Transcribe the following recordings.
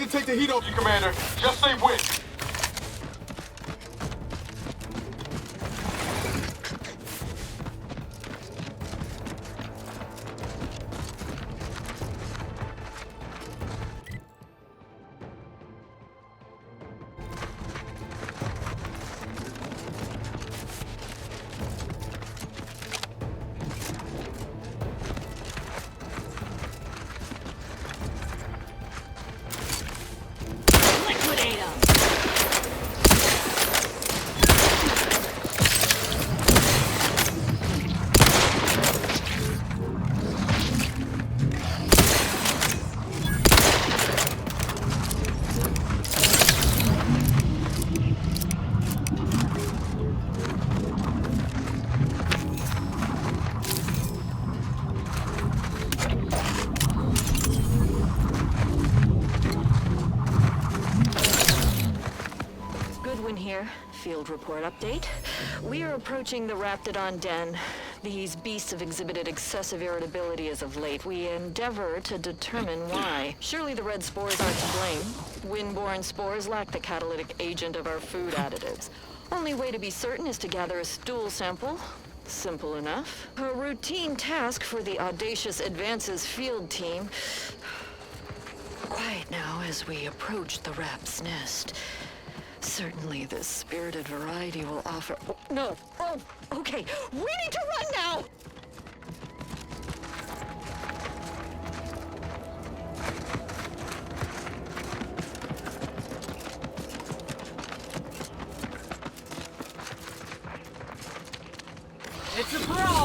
to take the heat off you, Commander. Just say when. Field report update. We are approaching the Raptidon den. These beasts have exhibited excessive irritability as of late. We endeavor to determine why. Surely the red spores aren't to blame. Wind-borne spores lack the catalytic agent of our food additives. Only way to be certain is to gather a stool sample. Simple enough. A routine task for the Audacious Advances field team. Quiet now as we approach the Rap's nest. Certainly this spirited variety will offer... Oh, no! Oh, okay. We need to run now! It's a throw!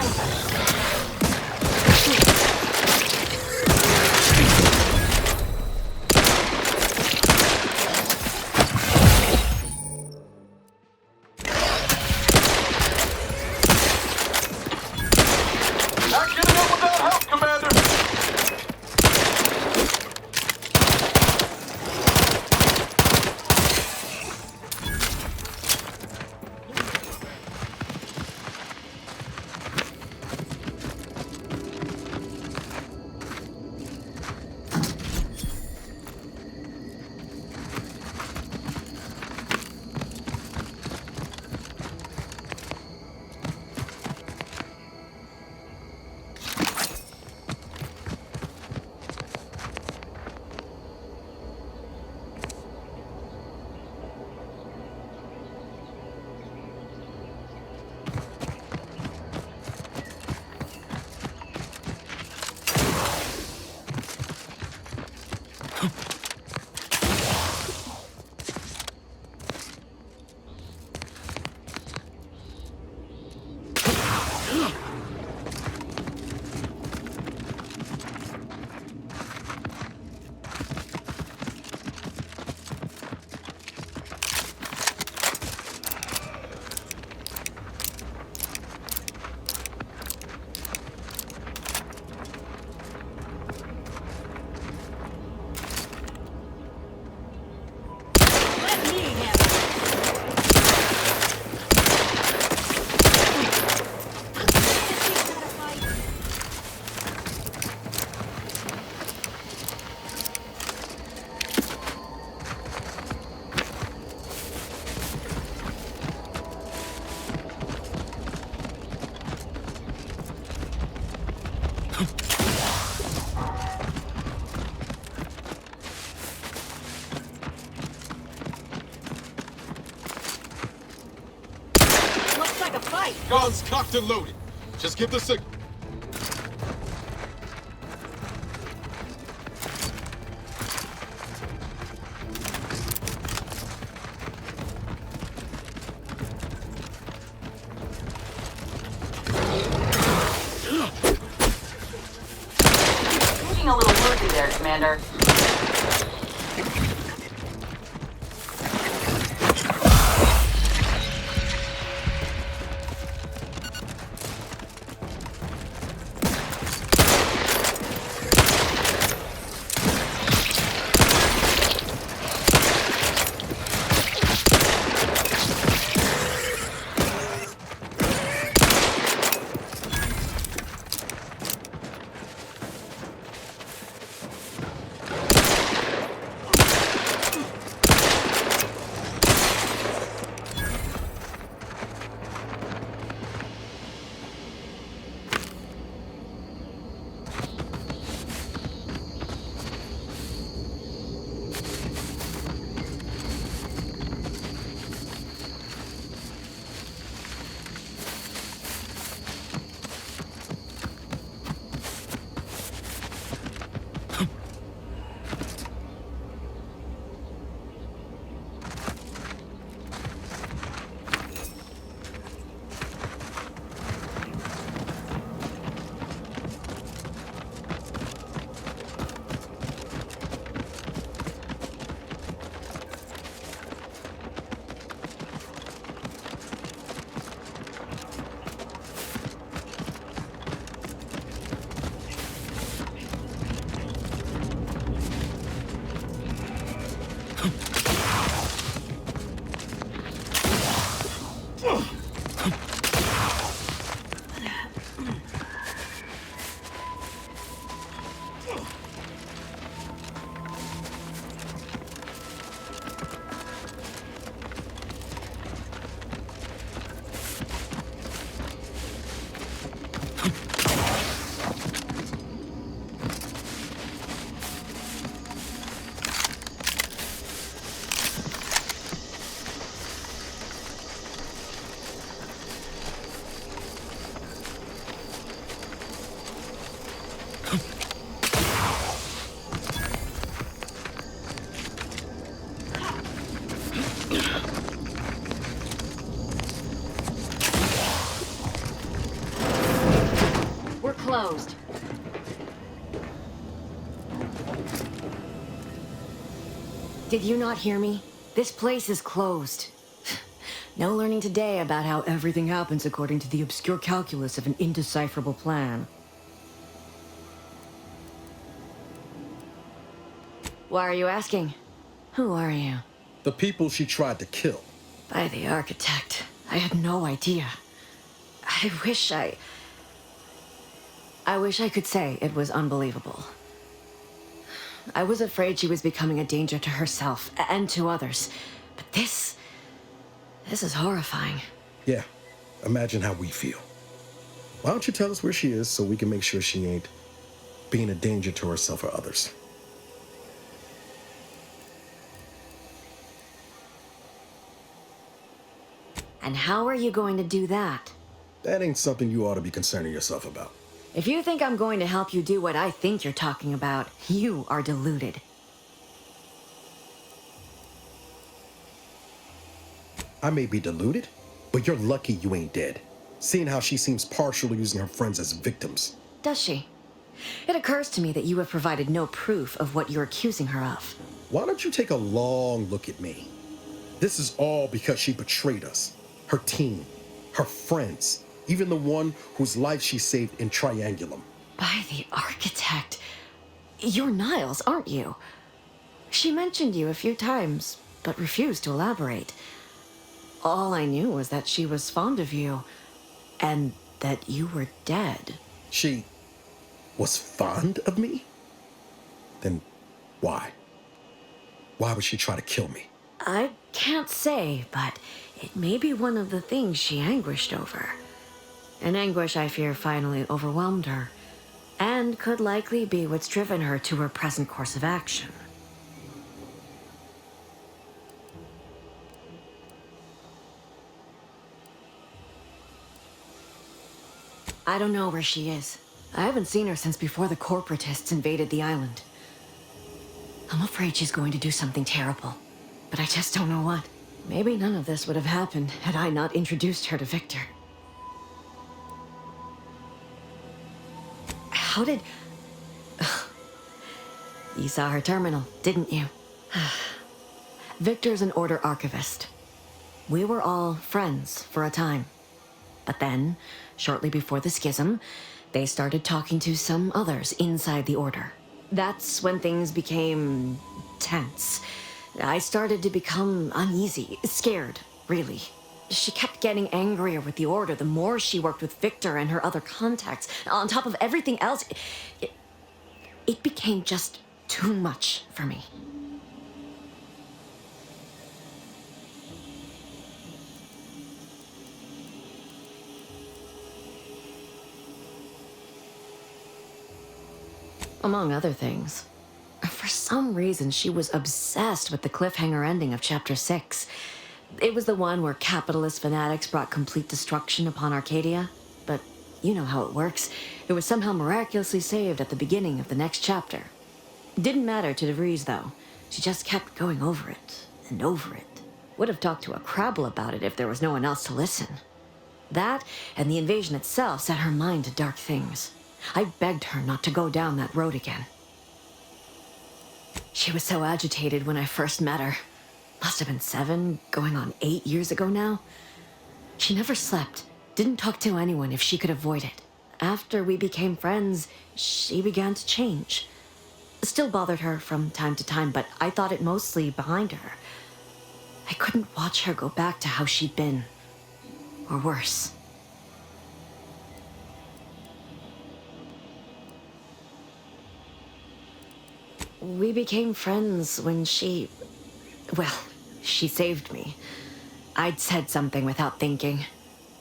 Guns cocked and loaded. Just give the signal. Looking a little woozy there, Commander. closed. Did you not hear me? This place is closed. No learning today about how everything happens according to the obscure calculus of an indecipherable plan. Why are you asking? Who are you? The people she tried to kill. By the architect. I had no idea. I wish I could say it was unbelievable. I was afraid she was becoming a danger to herself and to others. But this is horrifying. Yeah, imagine how we feel. Why don't you tell us where she is so we can make sure she ain't being a danger to herself or others? And how are you going to do that? That ain't something you ought to be concerning yourself about. If you think I'm going to help you do what I think you're talking about, you are deluded. I may be deluded, but you're lucky you ain't dead. Seeing how she seems partial to using her friends as victims. Does she? It occurs to me that you have provided no proof of what you're accusing her of. Why don't you take a long look at me? This is all because she betrayed us. Her team, her friends, even the one whose life she saved in Triangulum. By the architect. You're Niles, aren't you? She mentioned you a few times, but refused to elaborate. All I knew was that she was fond of you, and that you were dead. She was fond of me? Then why? Why would she try to kill me? I can't say, but it may be one of the things she anguished over. An anguish I fear finally overwhelmed her, and could likely be what's driven her to her present course of action. I don't know where she is. I haven't seen her since before the corporatists invaded the island. I'm afraid she's going to do something terrible, but I just don't know what. Maybe none of this would have happened had I not introduced her to Victor. How did... You saw her terminal, didn't you? Victor's an Order archivist. We were all friends for a time. But then, shortly before the schism, they started talking to some others inside the Order. That's when things became tense. I started to become uneasy, scared, really. She kept getting angrier with the Order the more she worked with Victor and her other contacts. On top of everything else, it became just too much for me. Among other things. For some reason, she was obsessed with the cliffhanger ending of Chapter 6. It was the one where capitalist fanatics brought complete destruction upon Arcádia. But you know how it works. It was somehow miraculously saved at the beginning of the next chapter. Didn't matter to DeVries, though. She just kept going over it and over it. Would have talked to a Crabble about it if there was no one else to listen. That and the invasion itself set her mind to dark things. I begged her not to go down that road again. She was so agitated when I first met her. Must have been 7, going on 8 years ago now. She never slept, didn't talk to anyone if she could avoid it. After we became friends, she began to change. Still bothered her from time to time, but I thought it mostly behind her. I couldn't watch her go back to how she'd been. Or worse. We became friends when she saved me. I'd said something without thinking.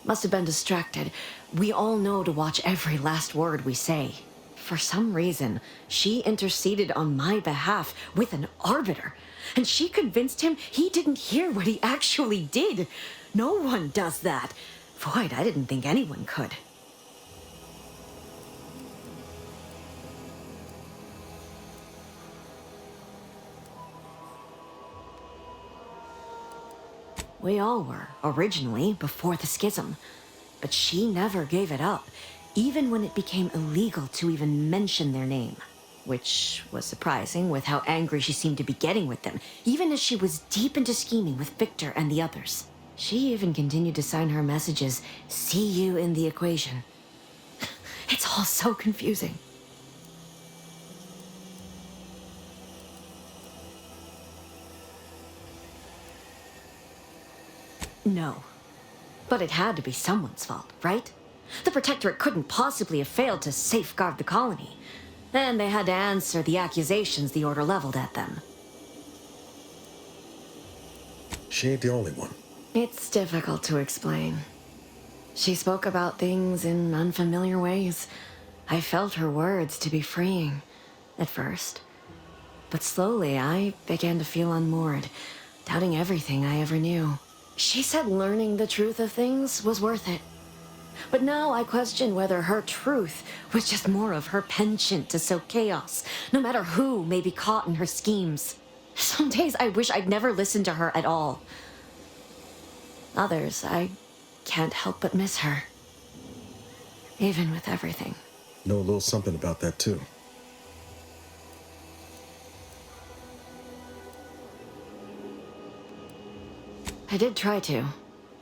Must have been distracted. We all know to watch every last word we say. For some reason, she interceded on my behalf with an arbiter. And she convinced him he didn't hear what he actually did. No one does that. Void, I didn't think anyone could. We all were, originally, before the schism. But she never gave it up. even when it became illegal to even mention their name. Which was surprising with how angry she seemed to be getting with them, even as she was deep into scheming with Victor and the others. She even continued to sign her messages, "See you in the equation." It's all so confusing. No. But it had to be someone's fault, right? The Protectorate couldn't possibly have failed to safeguard the colony. And they had to answer the accusations the Order leveled at them. She ain't the only one. It's difficult to explain. She spoke about things in unfamiliar ways. I felt her words to be freeing, at first. But slowly, I began to feel unmoored, doubting everything I ever knew. She said learning the truth of things was worth it. But now I question whether her truth was just more of her penchant to sow chaos, no matter who may be caught in her schemes. Some days I wish I'd never listened to her at all. Others, I can't help but miss her. Even with everything. Know a little something about that, too. I did try to.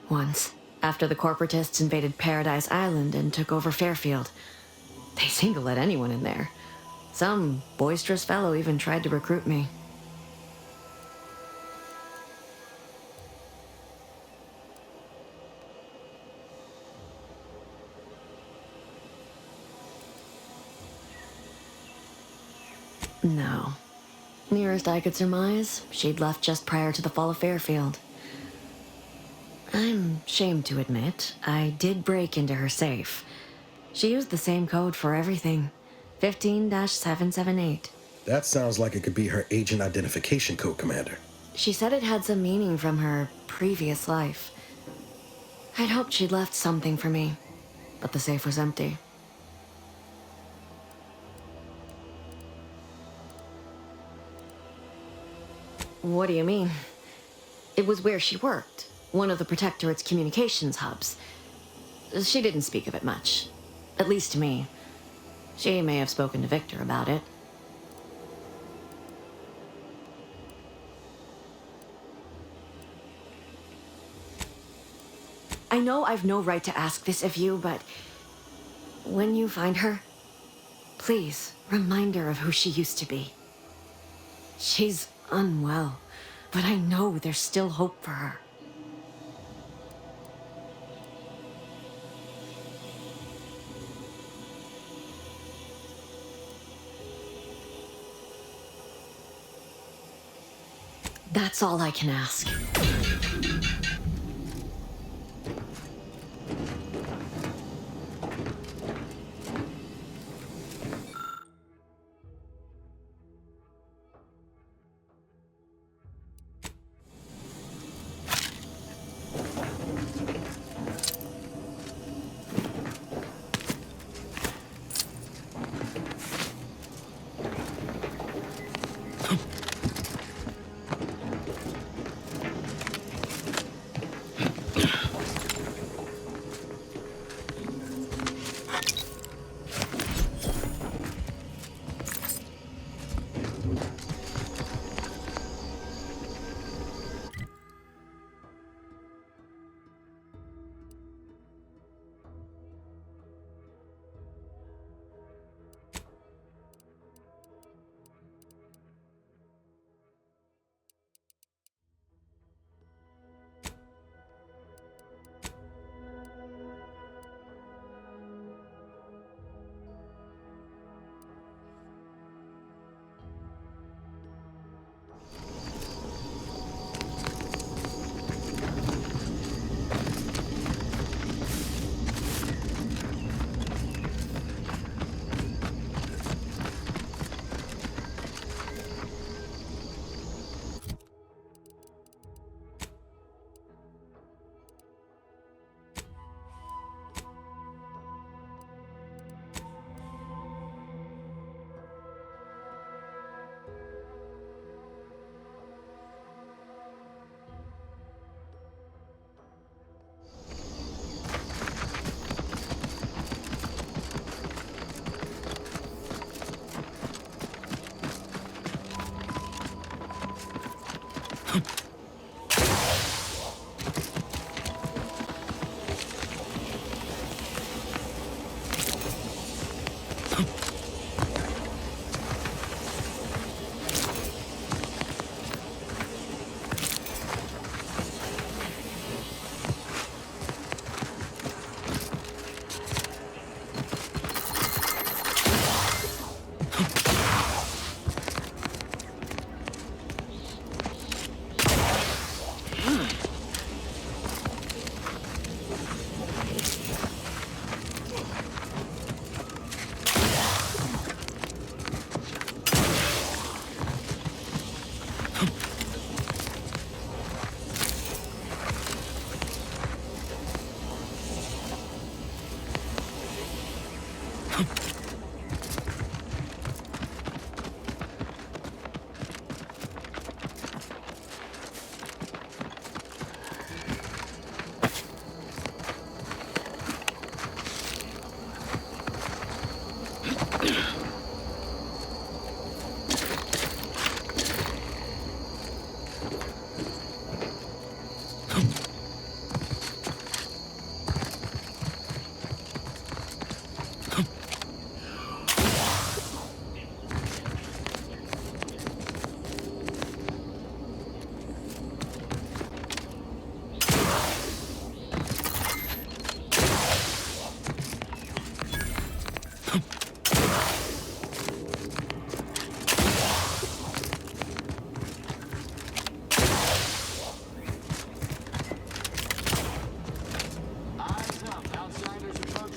Once. After the corporatists invaded Paradise Island and took over Fairfield. They seemed to let anyone in there. Some boisterous fellow even tried to recruit me. No. Nearest I could surmise, she'd left just prior to the fall of Fairfield. I'm ashamed to admit, I did break into her safe. She used the same code for everything. 15-778. That sounds like it could be her agent identification code, Commander. She said it had some meaning from her previous life. I'd hoped she'd left something for me, but the safe was empty. What do you mean? It was where she worked. One of the Protectorate's communications hubs. She didn't speak of it much. At least to me. She may have spoken to Victor about it. I know I've no right to ask this of you, but when you find her, please remind her of who she used to be. She's unwell, but I know there's still hope for her. That's all I can ask.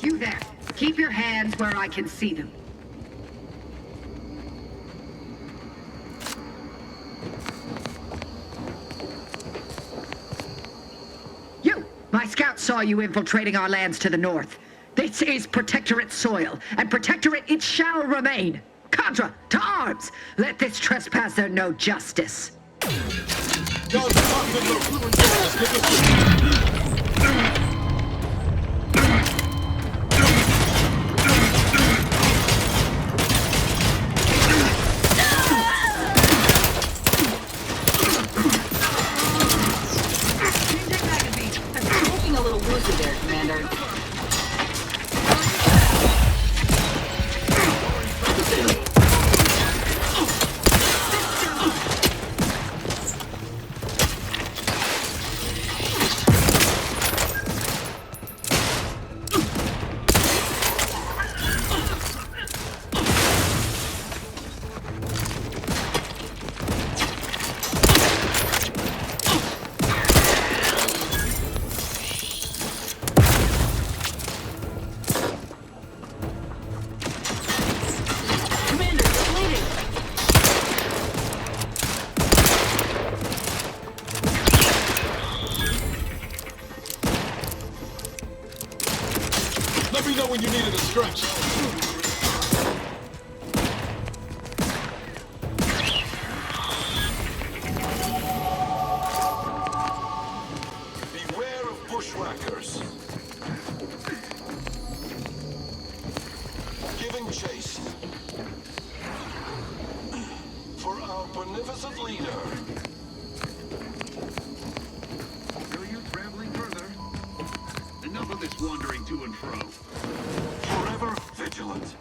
You there. Keep your hands where I can see them. You! My scouts saw you infiltrating our lands to the north. This is Protectorate soil, and Protectorate it shall remain. Cadre, to arms! Let this trespasser know justice. Guns cocked and loaded. Just get the signal. Looking a little woozy there, Commander. Let me know when you need a distraction. Beware of bushwhackers. Giving chase. For our beneficent leader. Are you traveling further? Enough of this wandering to and fro. Forever vigilant.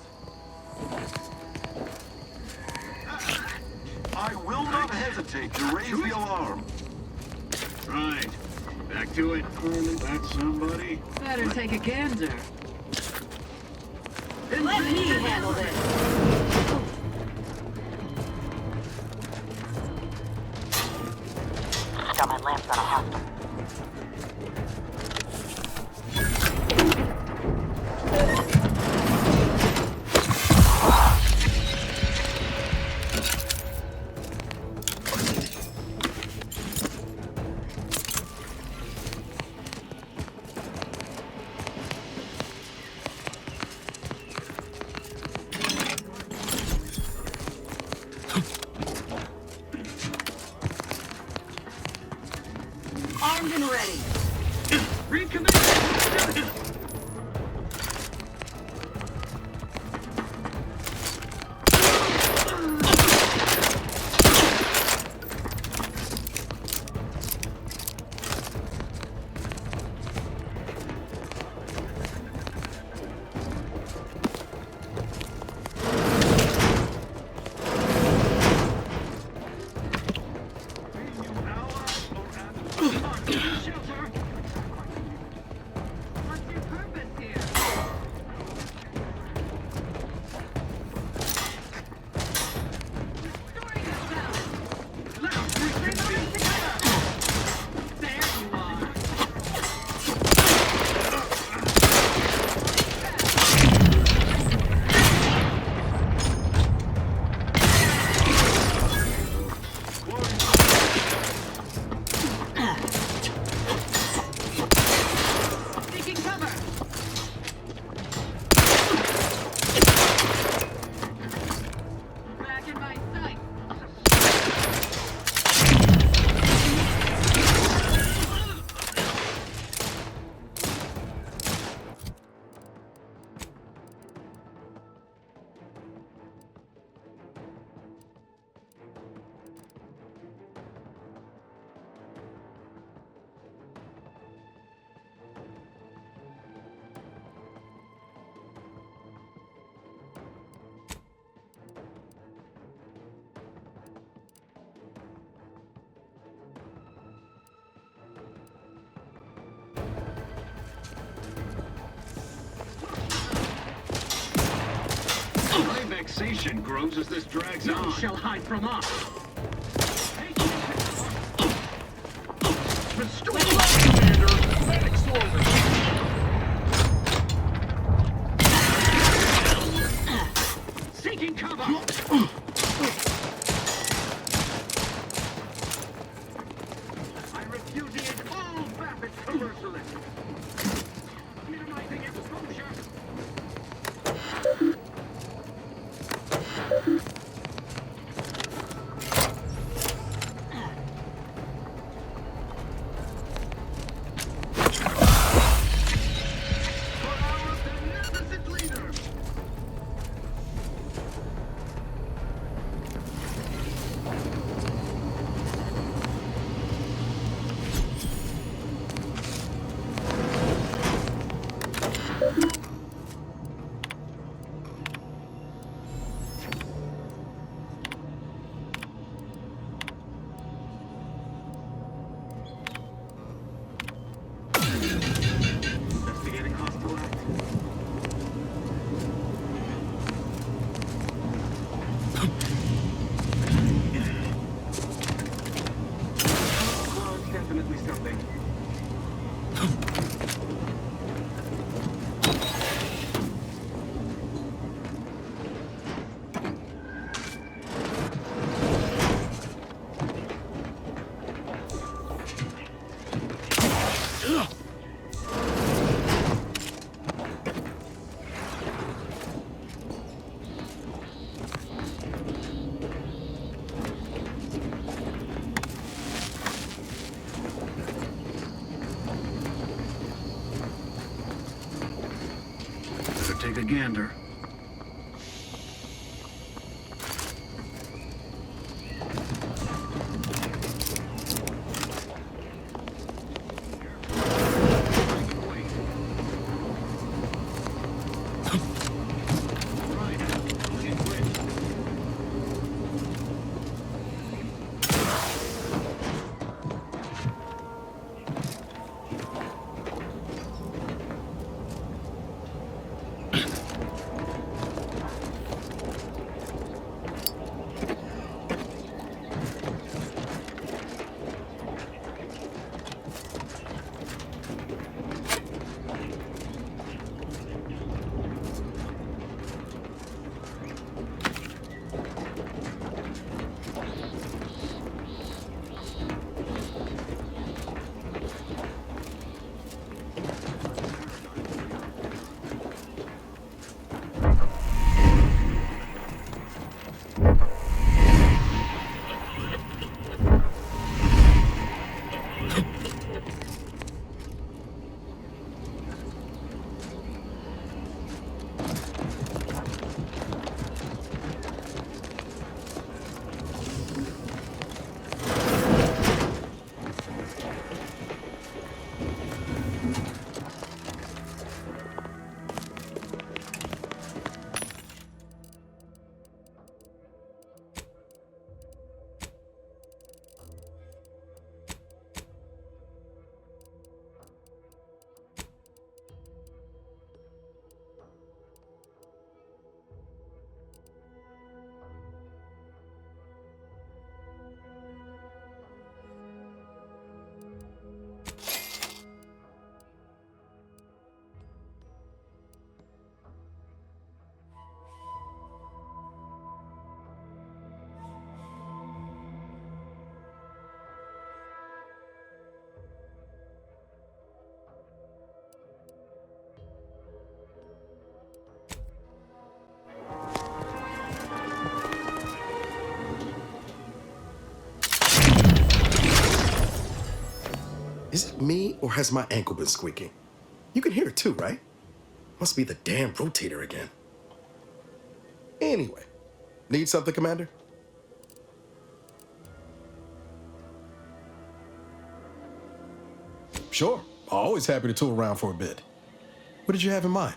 I will not hesitate to raise the alarm. Right. Back to it. That's somebody. Better take a gander. Let me handle this. Got my lamps on a hostile. relaxation grows as this drags on. You shall hide from us. Restore life, Commander! Medic slowly! Seeking cover! I'm repudiate all vapid commercialism! Minimizing exposure! For our beneficent leader! Investigating hostile act. Well, definitely something. Better take a gander. Is it me, or has my ankle been squeaking? You can hear it too, right? Must be the damn rotator again. Anyway, need something, Commander? Sure, always happy to tool around for a bit. What did you have in mind?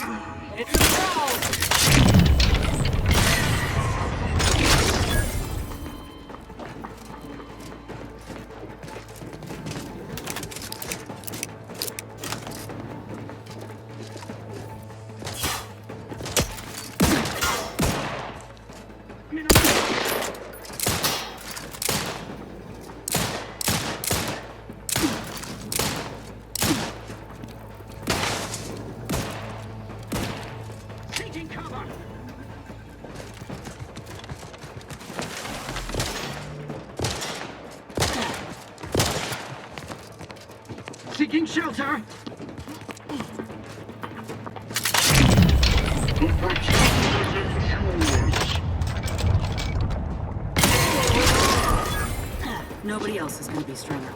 It's a pro! Taking cover! Seeking shelter! Nobody else is going to be strung up.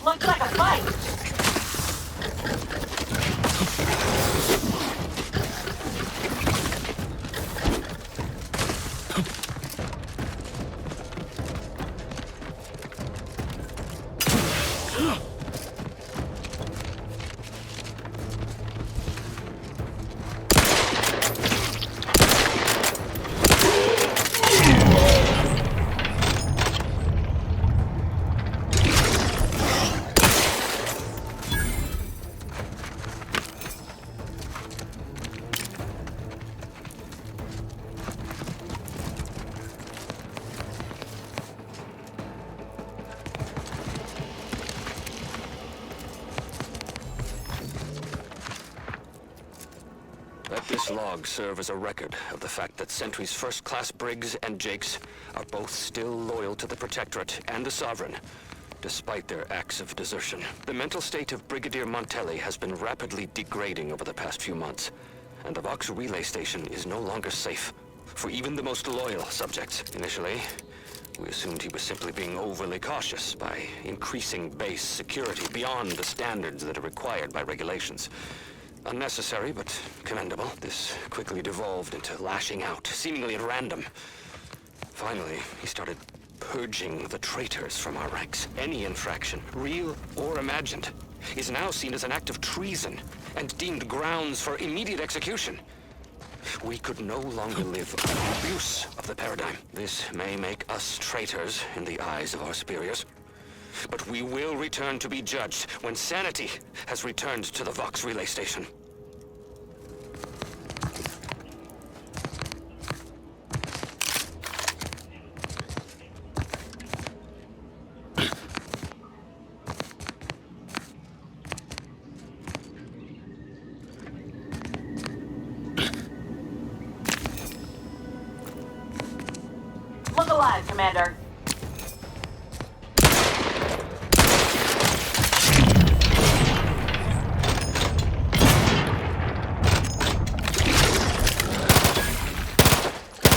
Looks like a fight! This log serves as a record of the fact that Sentry's first-class Briggs and Jakes are both still loyal to the Protectorate and the Sovereign, despite their acts of desertion. The mental state of Brigadier Montelli has been rapidly degrading over the past few months, and the Vox relay station is no longer safe for even the most loyal subjects. Initially, we assumed he was simply being overly cautious by increasing base security beyond the standards that are required by regulations. Unnecessary, but commendable. This quickly devolved into lashing out, seemingly at random. Finally, he started purging the traitors from our ranks. Any infraction, real or imagined, is now seen as an act of treason and deemed grounds for immediate execution. We could no longer live under abuse of the paradigm. This may make us traitors in the eyes of our superiors, but we will return to be judged when sanity has returned to the Vox relay station. Look alive, Commander.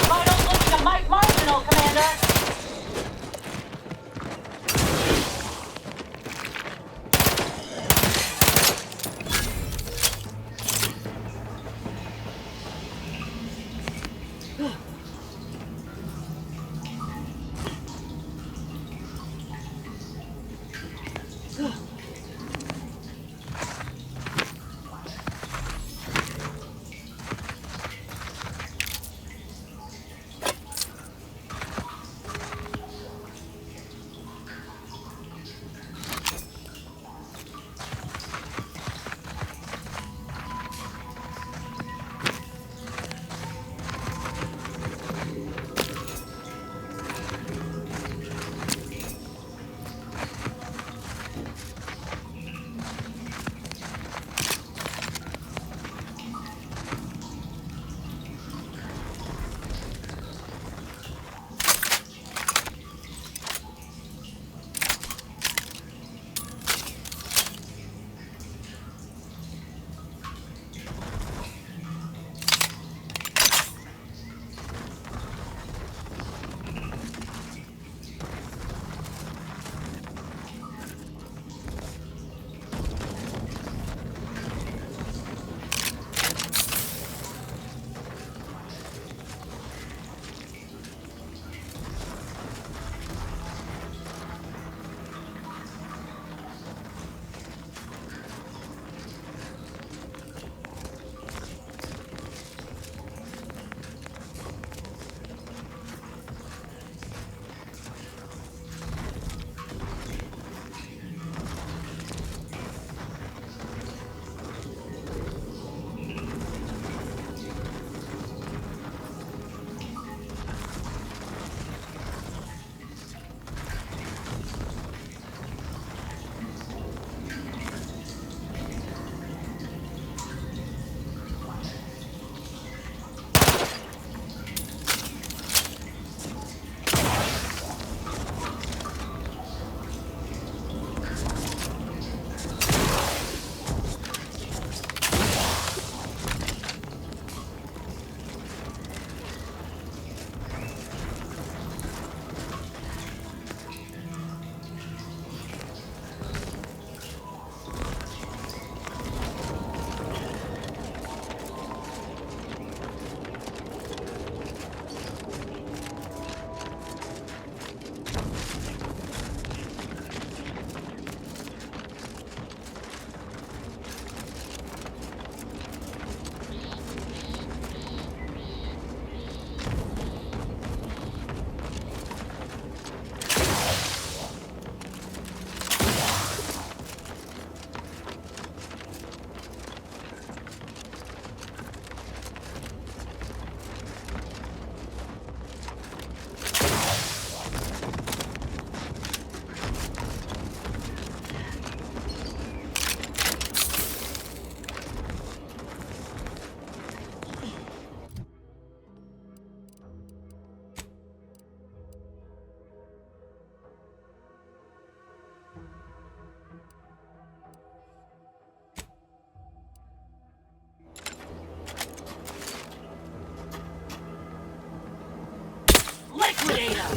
Vitals looking a mite marginal, Commander. Potato.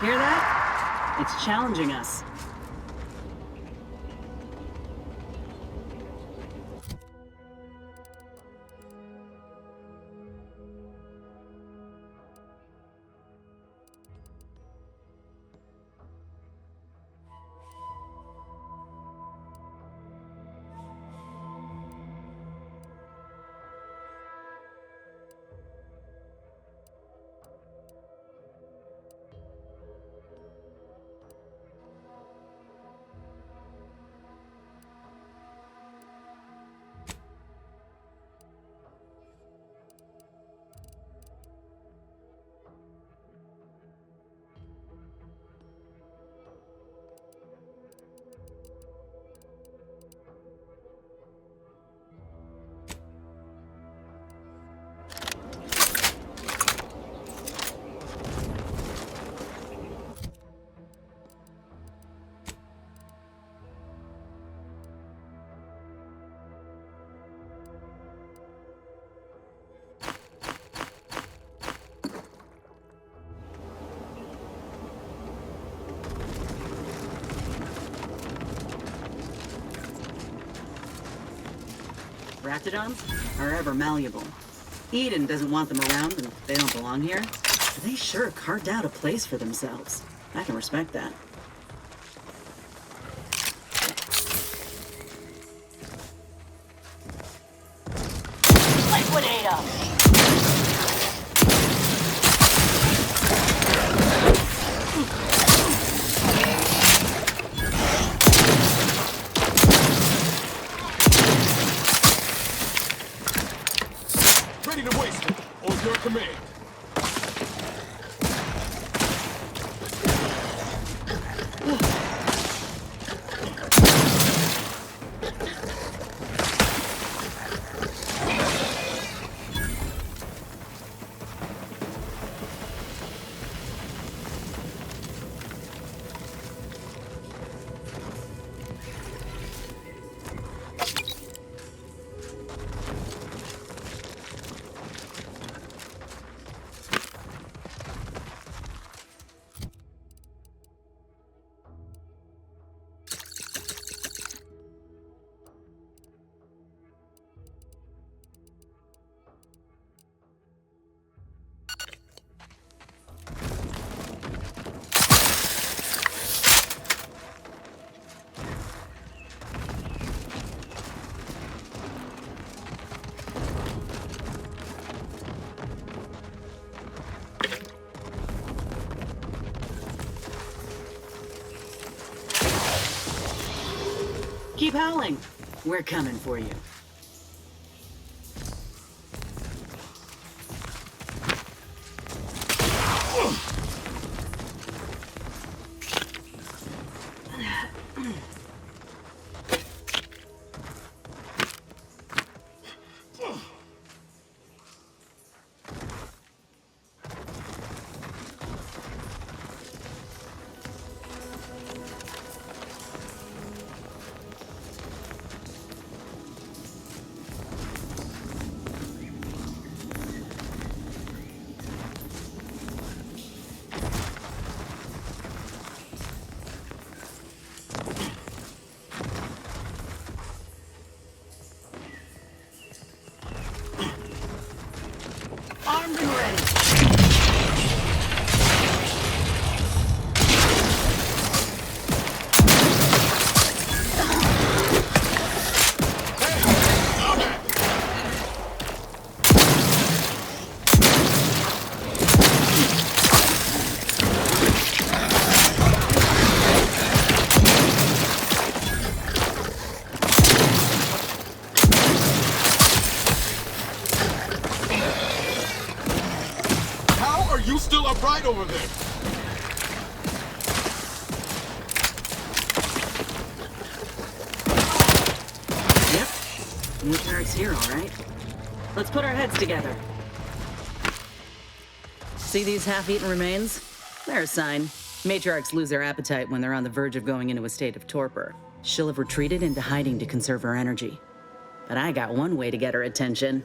Hear that? It's challenging us. Raptidons are ever malleable. Eden doesn't want them around and they don't belong here. But they sure carved out a place for themselves. I can respect that. Liquidate them! Ready to waste it. On your command. Keep howling. We're coming for you. Armed and ready. How are you still upright over there? Yep. Matriarch's here, all right. Let's put our heads together. See these half-eaten remains? They're a sign. Matriarchs lose their appetite when they're on the verge of going into a state of torpor. She'll have retreated into hiding to conserve her energy. But I got one way to get her attention.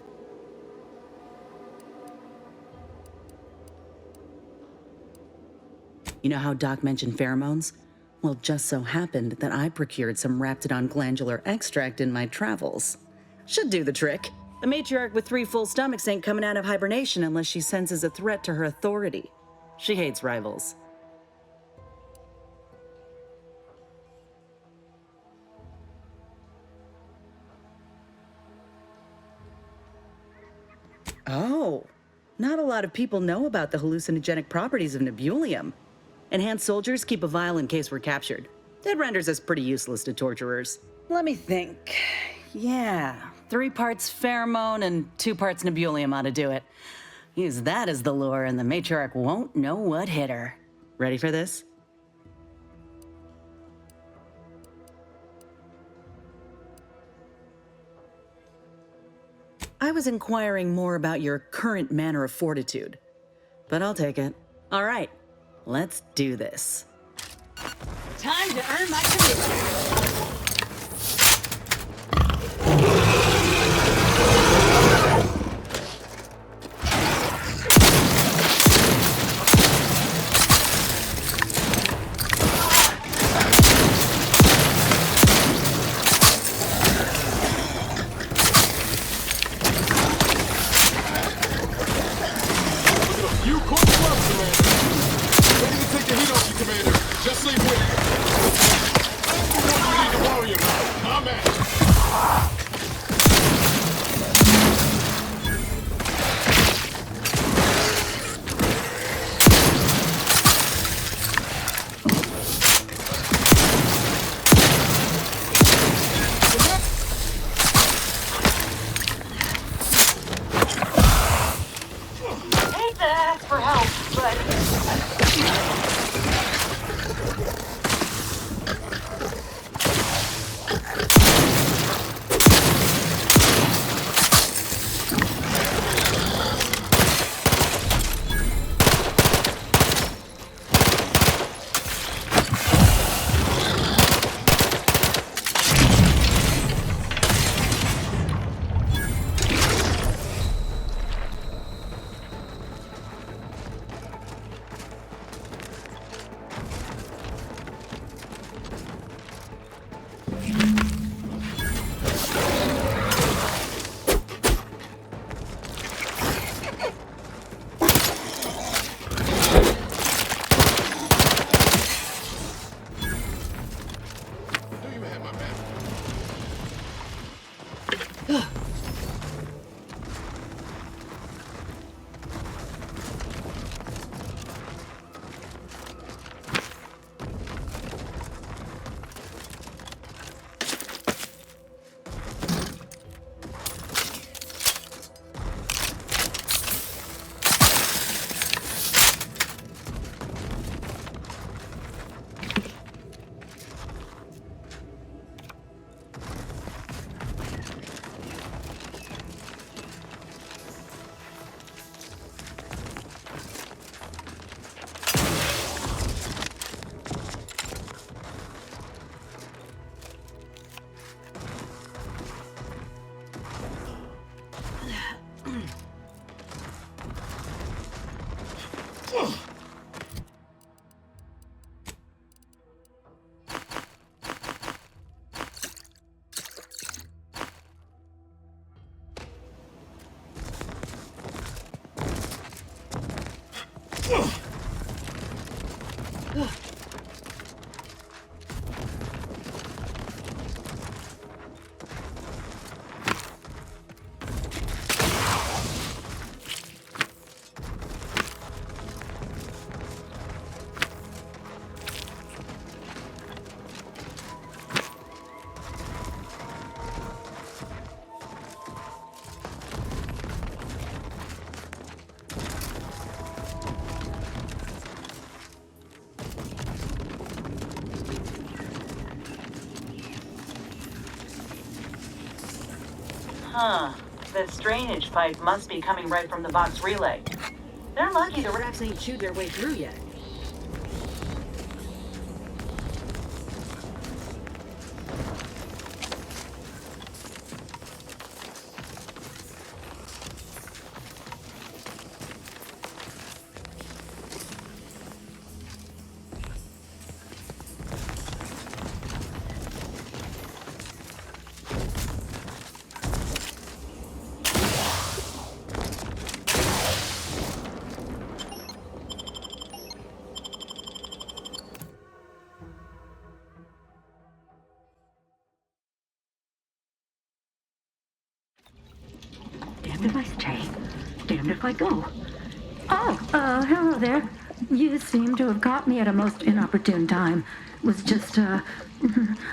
You know how Doc mentioned pheromones? Well, it just so happened that I procured some raptidon glandular extract in my travels. Should do the trick. A matriarch with 3 full stomachs ain't coming out of hibernation unless she senses a threat to her authority. She hates rivals. Oh, not a lot of people know about the hallucinogenic properties of nebulium. Enhanced soldiers keep a vial in case we're captured. It renders us pretty useless to torturers. Let me think. Yeah, 3 parts pheromone and 2 parts nebulium ought to do it. Use that as the lure and the matriarch won't know what hit her. Ready for this? I was inquiring more about your current manner of fortitude, but I'll take it. All right, let's do this. Time to earn my commission. You caught the love, Commander. Ready to take the heat off you, Commander. Just leave with it. I'm the one you need to worry about. I'm at. Huh. This drainage pipe must be coming right from the box relay. They're lucky the rats ain't chewed their way through yet. Damned if I stay, damned if I go. Oh, hello there. You seem to have caught me at a most inopportune time. Was just,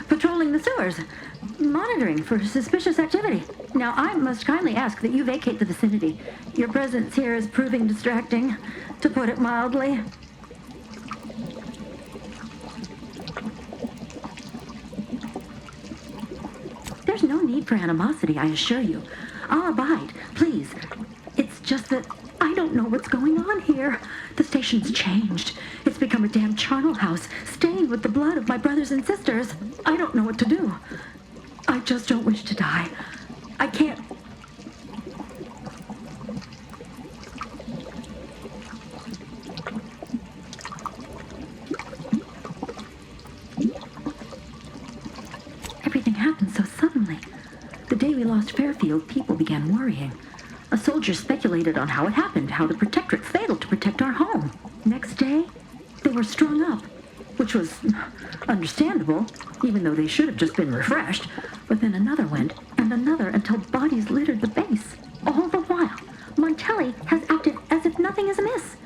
patrolling the sewers, monitoring for suspicious activity. Now, I must kindly ask that you vacate the vicinity. Your presence here is proving distracting, to put it mildly. There's no need for animosity, I assure you. I'll abide, please. It's just that I don't know what's going on here. The station's changed. It's become a damn charnel house, stained with the blood of my brothers and sisters. I don't know what to do. I just don't wish to die. I can't... Everything happened so suddenly. The day we lost Fairfield, people began worrying. A soldier speculated on how it happened, how the Protectorate failed to protect our home. Next day, they were strung up, which was understandable, even though they should have just been refreshed. But then another went, and another, until bodies littered the base. All the while, Montelli has acted as if nothing is amiss.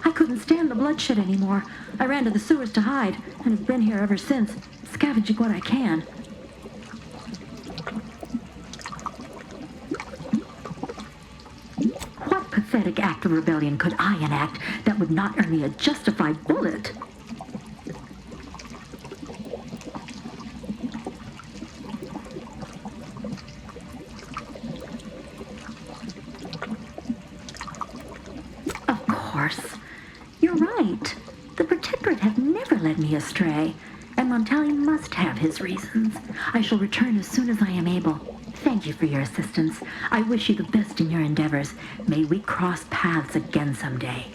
I couldn't stand the bloodshed anymore. I ran to the sewers to hide, and have been here ever since, scavenging what I can. What pathetic act of rebellion could I enact that would not earn me a justified bullet? Of course. You're right. The Protectorate have never led me astray, and Montelli must have his reasons. I shall return as soon as I am able. Thank you for your assistance. I wish you the best in your endeavors. May we cross paths again someday.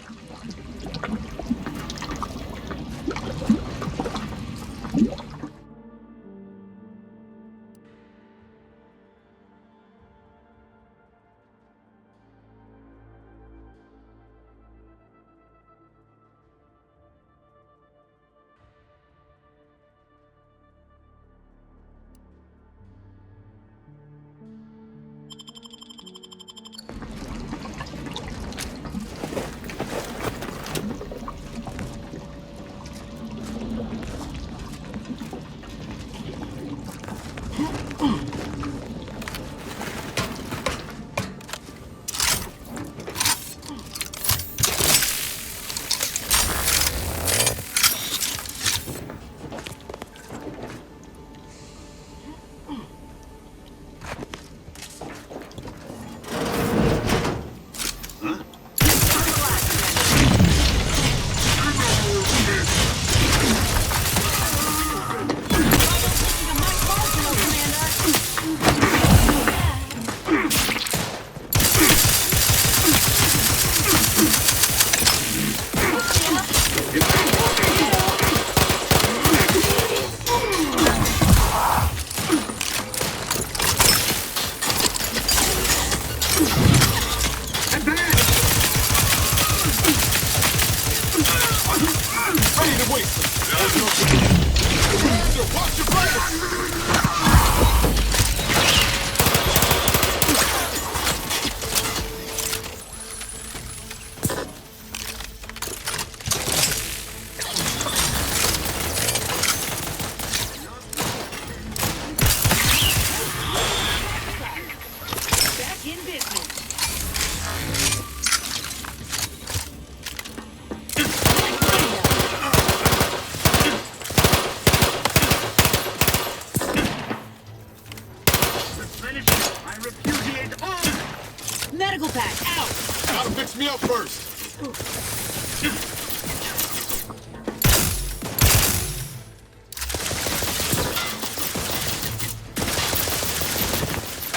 Medical pack, out! Gotta fix me up first.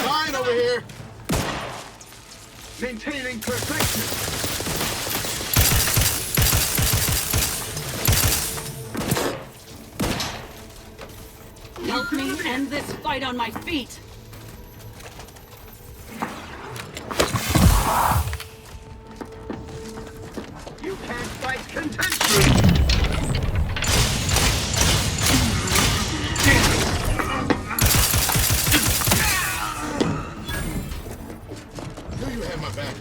Fine over here. Maintaining perfection. Help me end this fight on my feet! You can't fight contentment. Knew you had my back.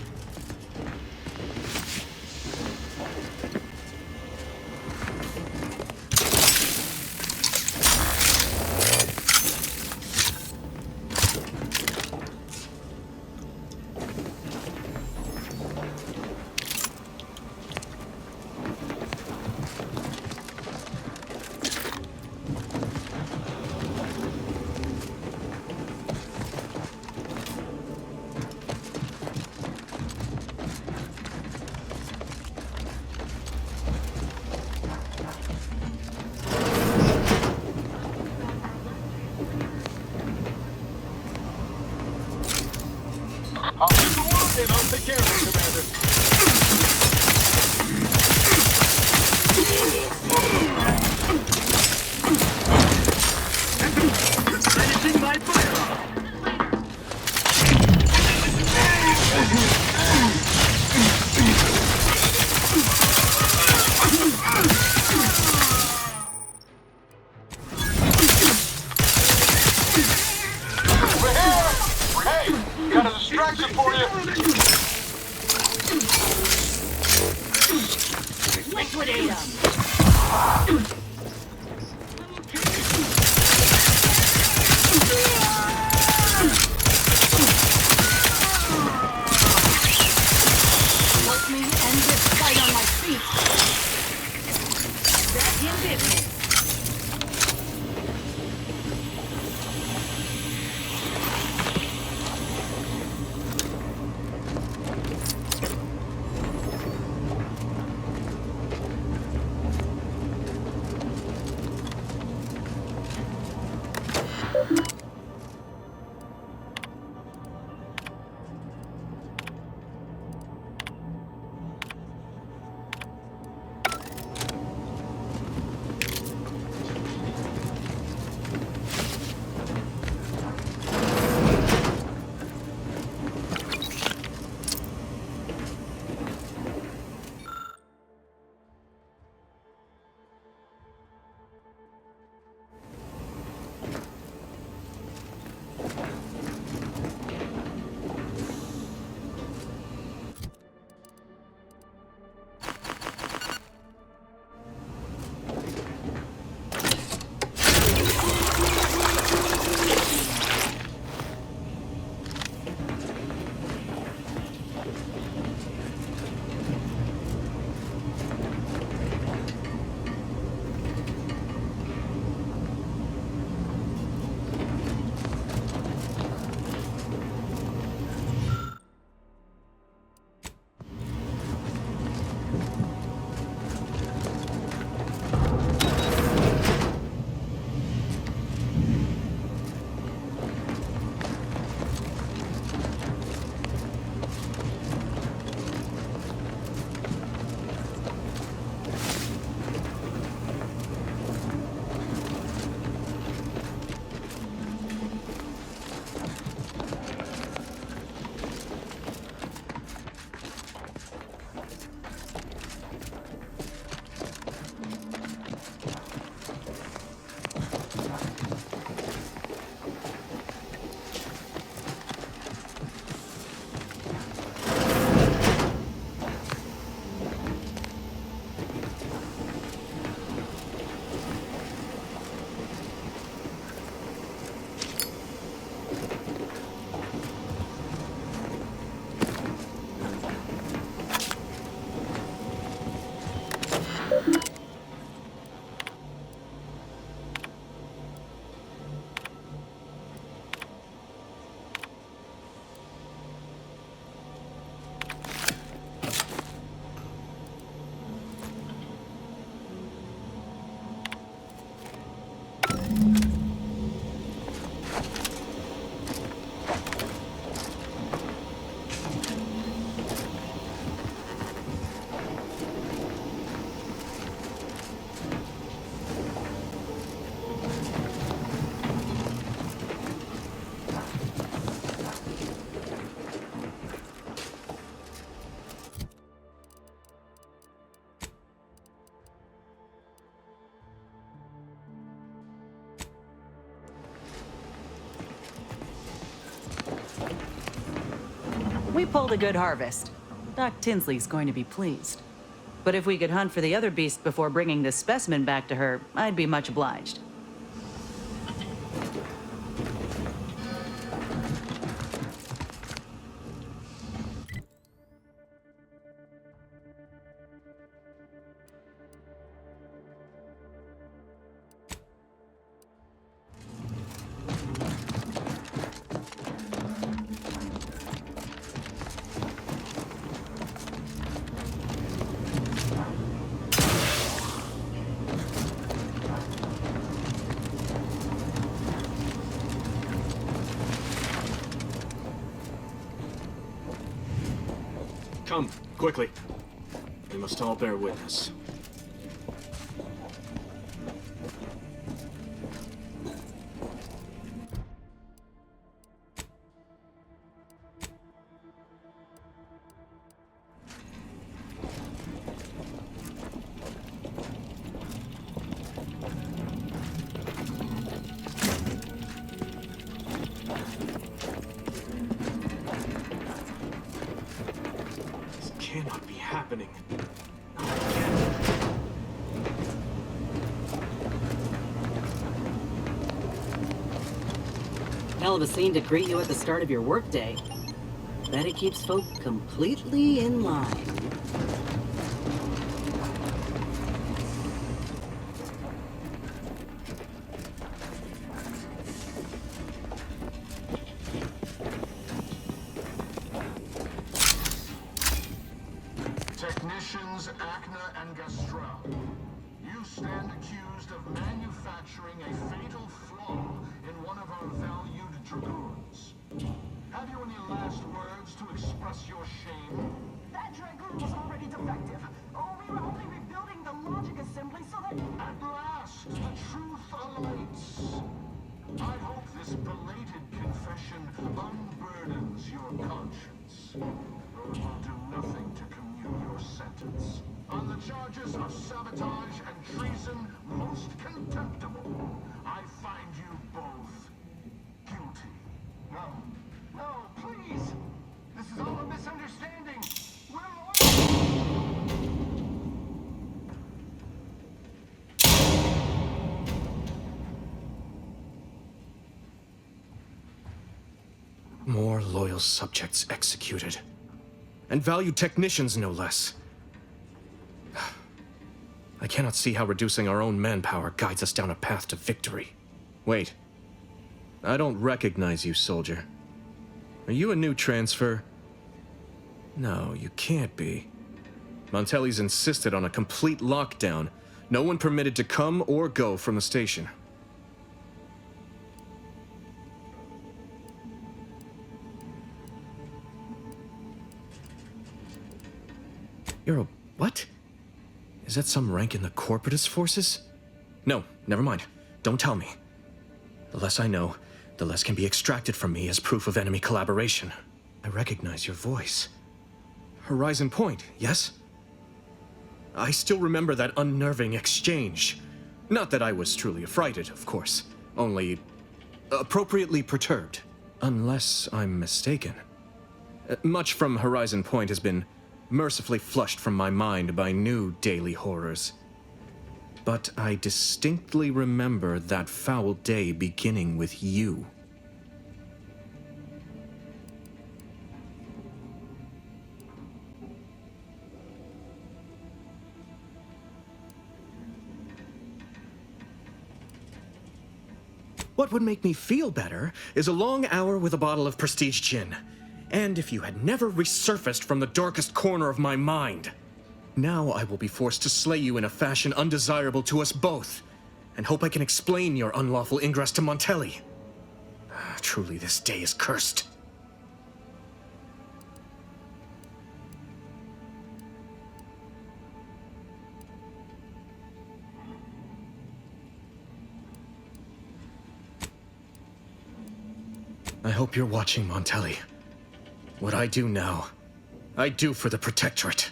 I'll get the word and I'll take care of it, Commander. Finishing my firearm. Hey, got a distraction for you. Liquidate him! Help me end this fight on my feet! Back in business! We pulled a good harvest. Doc Tinsley's going to be pleased. But if we could hunt for the other beast before bringing this specimen back to her, I'd be much obliged. Come, quickly. We must all bear witness. Cannot be happening. Hell of a scene to greet you at the start of your workday. Bet it keeps folk completely in line. Technicians Acna and Gastrell, you stand accused of manufacturing a fatal flaw in one of our valued dragoons. Have you any last words to express your shame? That dragoon was already defective. Oh, we were only rebuilding the logic assembly so that... At last, the truth alights. I hope this belated confession unburdens your conscience, though it will do nothing to commute your sentence. On the charges of sabotage and treason, most contemptible, I find you both guilty. No, please! This is all a misunderstanding! We're loyal! More loyal subjects executed. And valued technicians, no less. I cannot see how reducing our own manpower guides us down a path to victory. Wait. I don't recognize you, soldier. Are you a new transfer? No, you can't be. Montelli's insisted on a complete lockdown. No one permitted to come or go from the station. You're a what? Is that some rank in the corporatist forces? No, never mind. Don't tell me. The less I know, the less can be extracted from me as proof of enemy collaboration. I recognize your voice. Horizon Point, yes? I still remember that unnerving exchange. Not that I was truly affrighted, of course. Only appropriately perturbed. Unless I'm mistaken. Much from Horizon Point has been mercifully flushed from my mind by new daily horrors. But I distinctly remember that foul day beginning with you. What would make me feel better is a long hour with a bottle of prestige gin. And if you had never resurfaced from the darkest corner of my mind. Now I will be forced to slay you in a fashion undesirable to us both, and hope I can explain your unlawful ingress to Montelli. Truly, this day is cursed. I hope you're watching, Montelli. What I do now, I do for the Protectorate.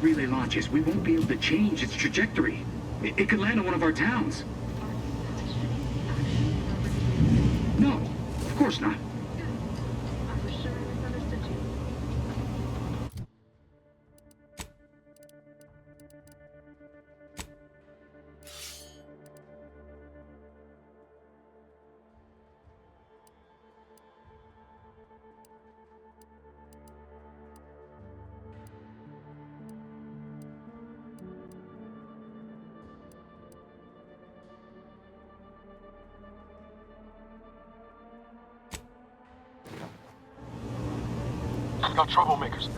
relay launches, we won't be able to change its trajectory. It could land on one of our towns. No, of course not. We got troublemakers.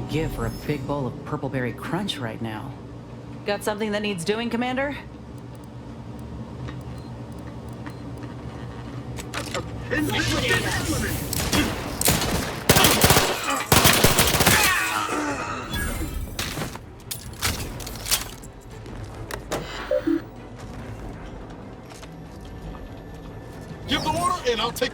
Give for a big bowl of purpleberry crunch right now. Got something that needs doing, Commander? Give the order and I'll take...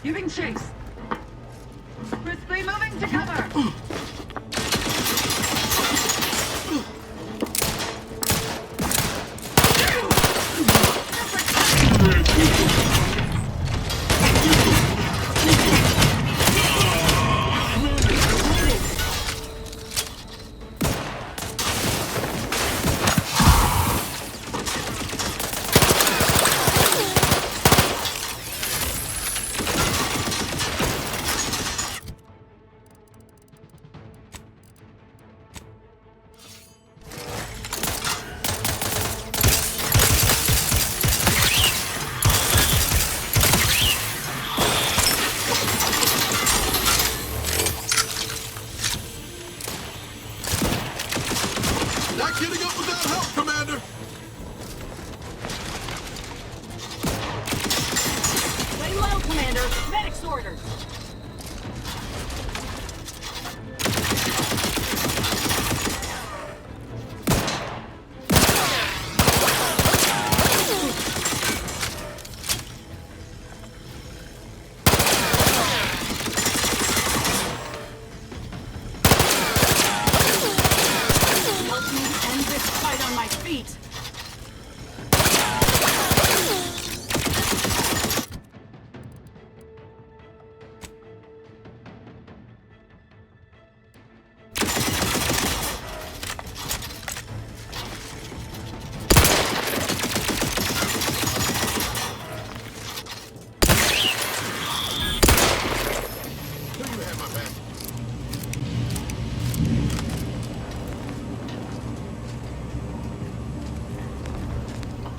Giving chase. Crisply moving to cover.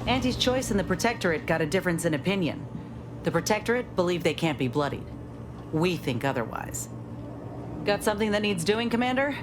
Auntie's choice and the Protectorate got a difference in opinion. The Protectorate believe they can't be bloodied. We think otherwise. Got something that needs doing, Commander?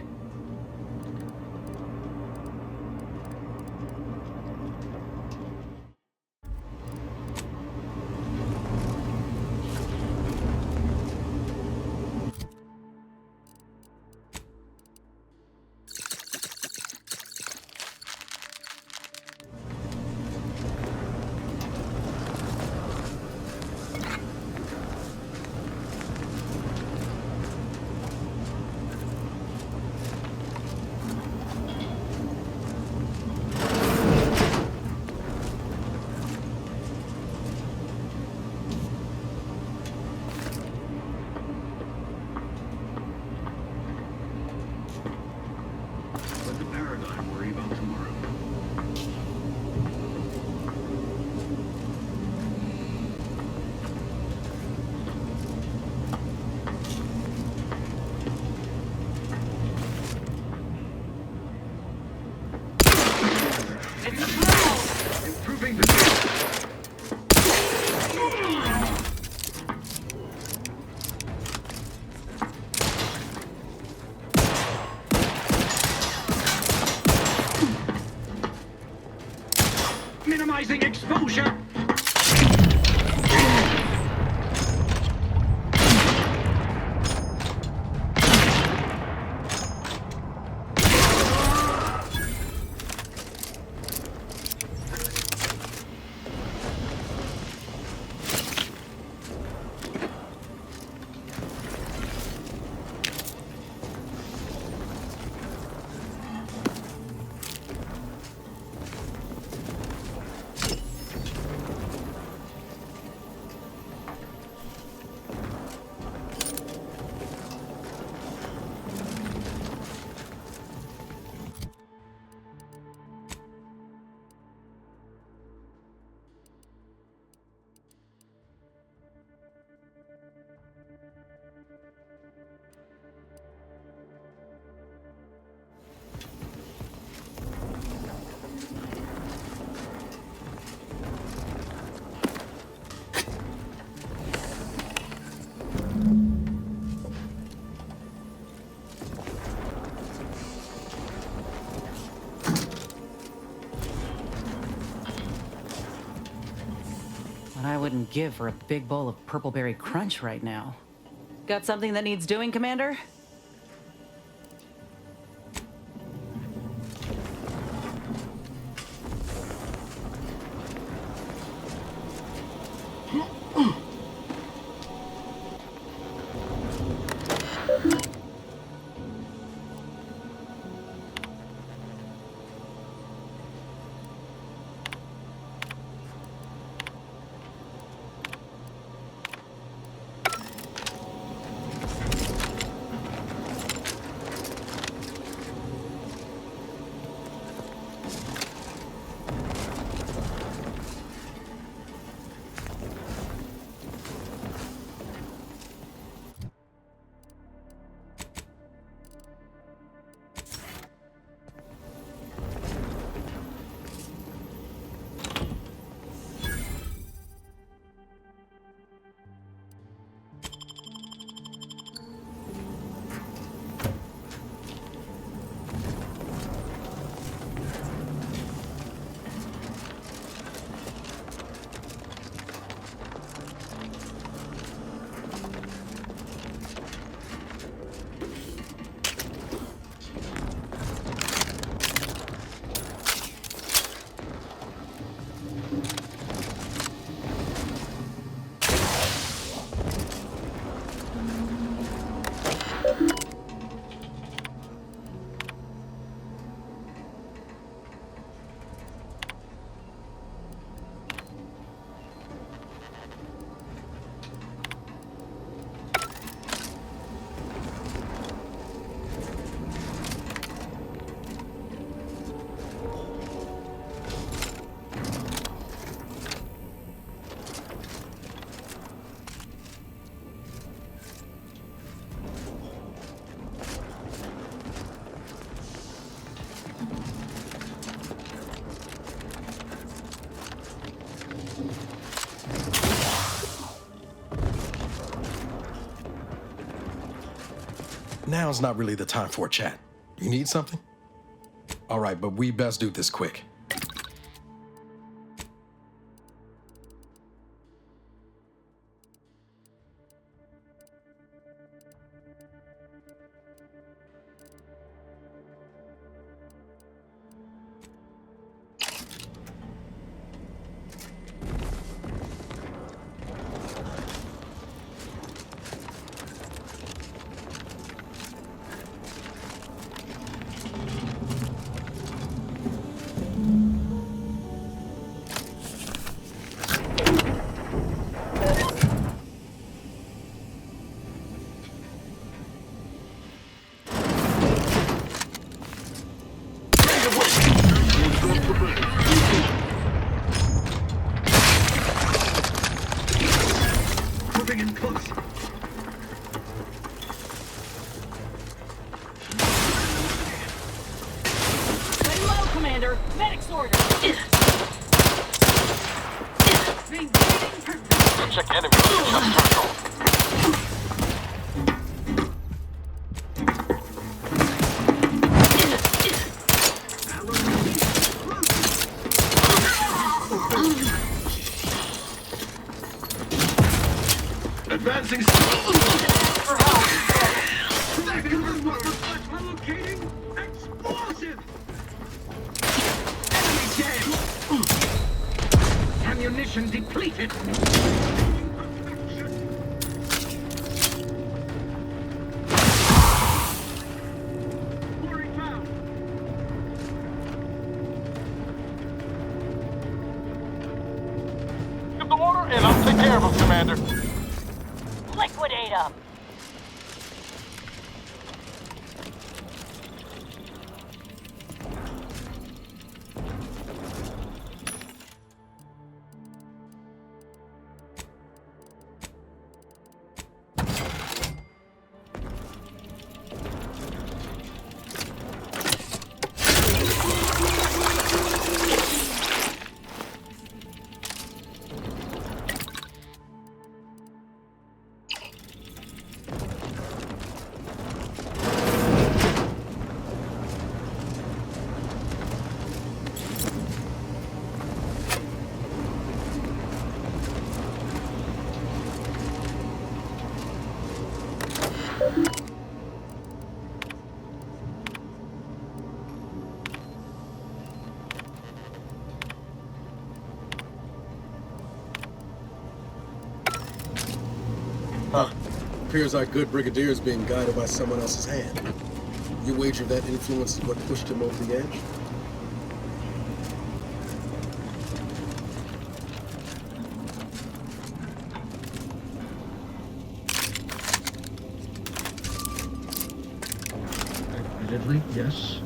neutralizing exposure! What I wouldn't give for a big bowl of purpleberry crunch right now. Got something that needs doing, Commander? Now's not really the time for a chat. You need something? All right, but we best do this quick. Using for help. That covers what looks like locating explosive. Enemy dead. Ammunition depleted. Give the order, and I'll take care of him, Commander. Liquidate them. Appears our good brigadier is being guided by someone else's hand. You wager that influence is what pushed him over the edge? Admittedly, yes,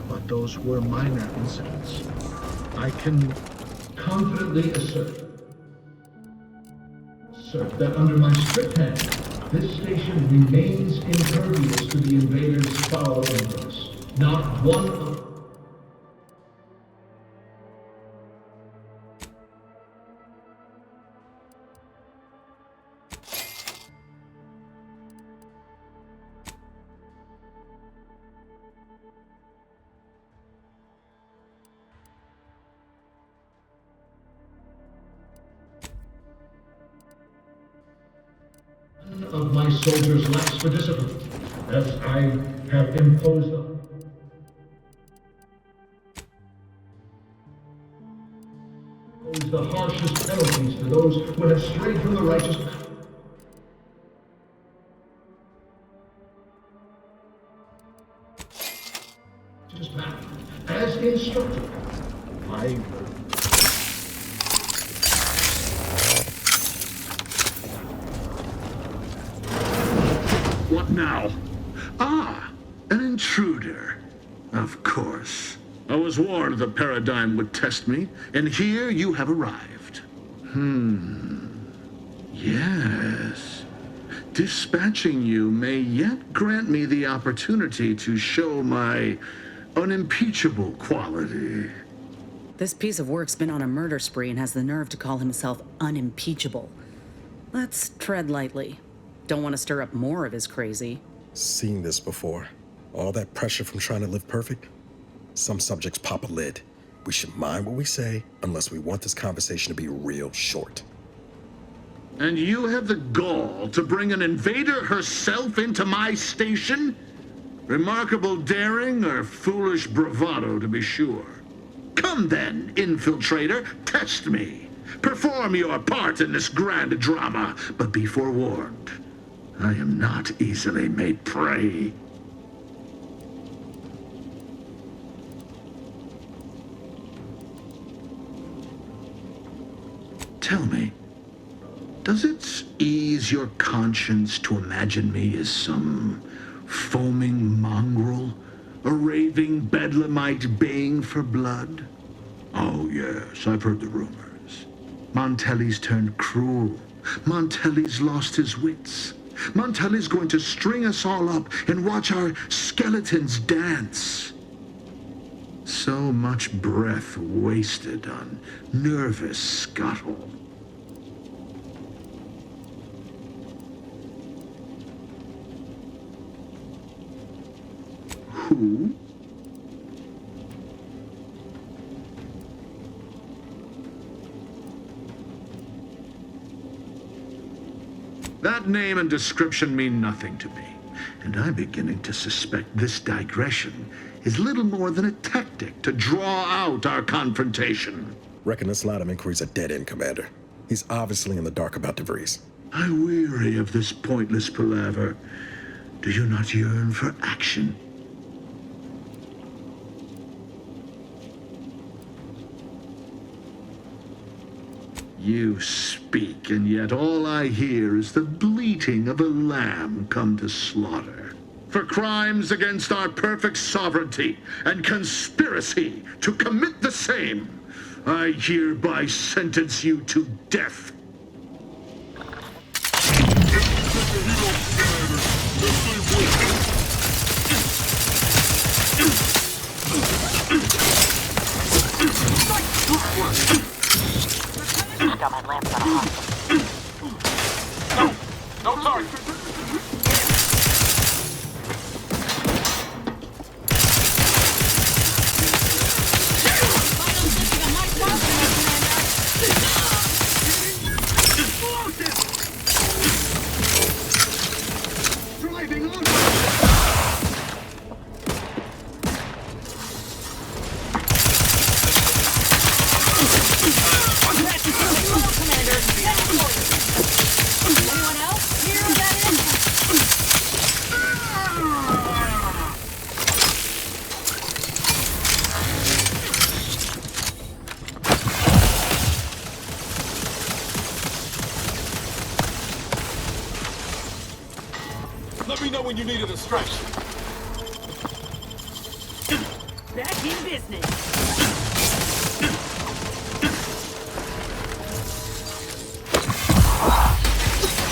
but those were minor incidents. I can confidently assert that under my strict hand, this station remains impervious to the invaders' foul influence. Not one of... of my soldiers lacks for discipline, as I have imposed the harshest penalties to those who have strayed from the righteous path. As instructed, I What now? Ah, an intruder. Of course. I was warned the paradigm would test me, and here you have arrived. Yes. Dispatching you may yet grant me the opportunity to show my unimpeachable quality. This piece of work's been on a murder spree and has the nerve to call himself unimpeachable. Let's tread lightly. Don't want to stir up more of his crazy. Seen this before. All that pressure from trying to live perfect. Some subjects pop a lid. We should mind what we say unless we want this conversation to be real short. And you have the gall to bring an invader herself into my station? Remarkable daring or foolish bravado, to be sure. Come then, infiltrator, test me. Perform your part in this grand drama, but be forewarned. I am not easily made prey. Tell me, does it ease your conscience to imagine me as some foaming mongrel, a raving bedlamite baying for blood? Oh yes, I've heard the rumors. Montelli's turned cruel. Montelli's lost his wits. Montelli's going to string us all up and watch our skeletons dance. So much breath wasted on nervous scuttle. Who? That name and description mean nothing to me, and I'm beginning to suspect this digression is little more than a tactic to draw out our confrontation. Reckon this line of inquiry's a dead end, Commander. He's obviously in the dark about DeVries. I weary of this pointless palaver. Do you not yearn for action? You speak, and yet all I hear is the bleating of a lamb come to slaughter. For crimes against our perfect sovereignty and conspiracy to commit the same, I hereby sentence you to death. Got my lamps on a hot. No, sorry. Driving on. Anyone else hear who that is? Let me know when you need a distraction. Back in business.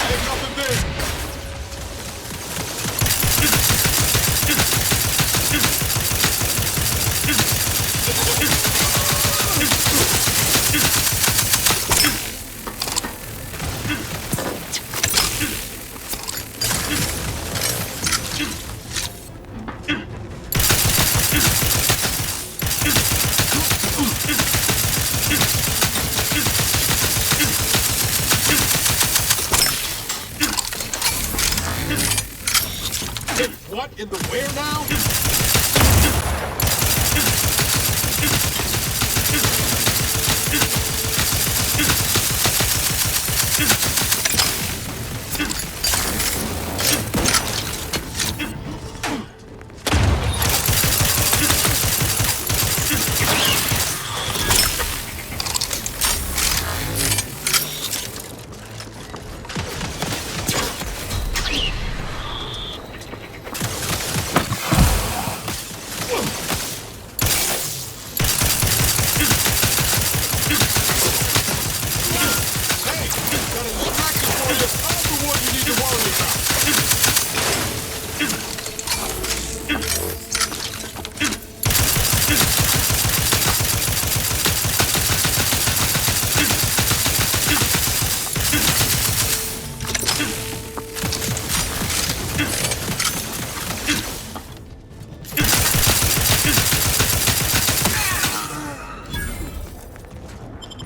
Ain't nothing there. What in the where now?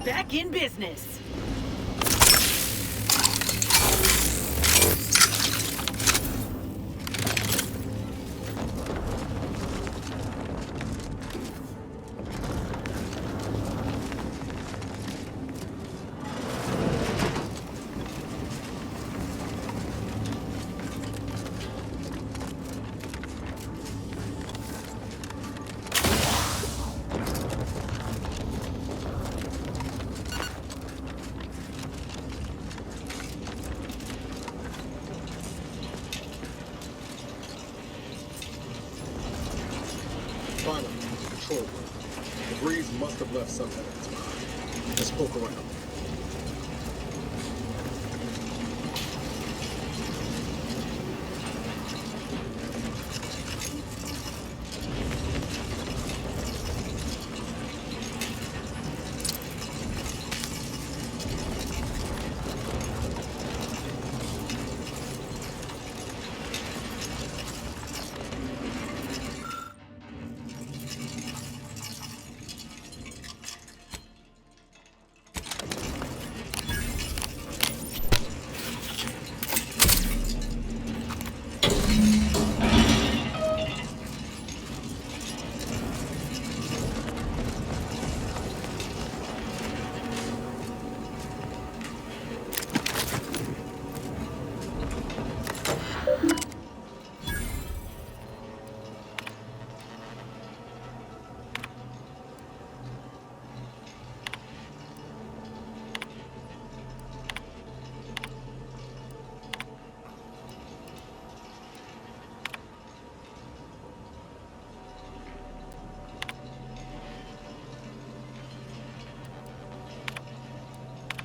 Back in business. Finally, to control room. DeVries must have left something at the time. Let's poke around.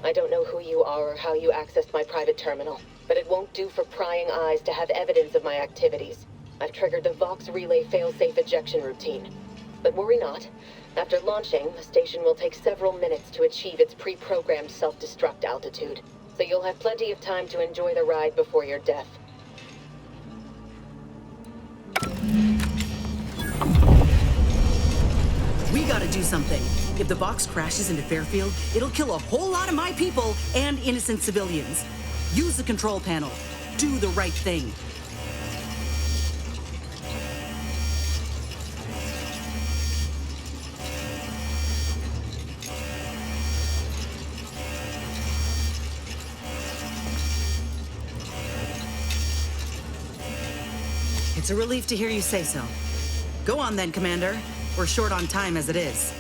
I don't know who you are or how you accessed my private terminal, but it won't do for prying eyes to have evidence of my activities. I've triggered the Vox Relay failsafe ejection routine. But worry not. After launching, the station will take several minutes to achieve its pre-programmed self-destruct altitude. So you'll have plenty of time to enjoy the ride before your death. We gotta do something. If the box crashes into Fairfield, it'll kill a whole lot of my people and innocent civilians. Use the control panel. Do the right thing. It's a relief to hear you say so. Go on then, Commander. We're short on time as it is.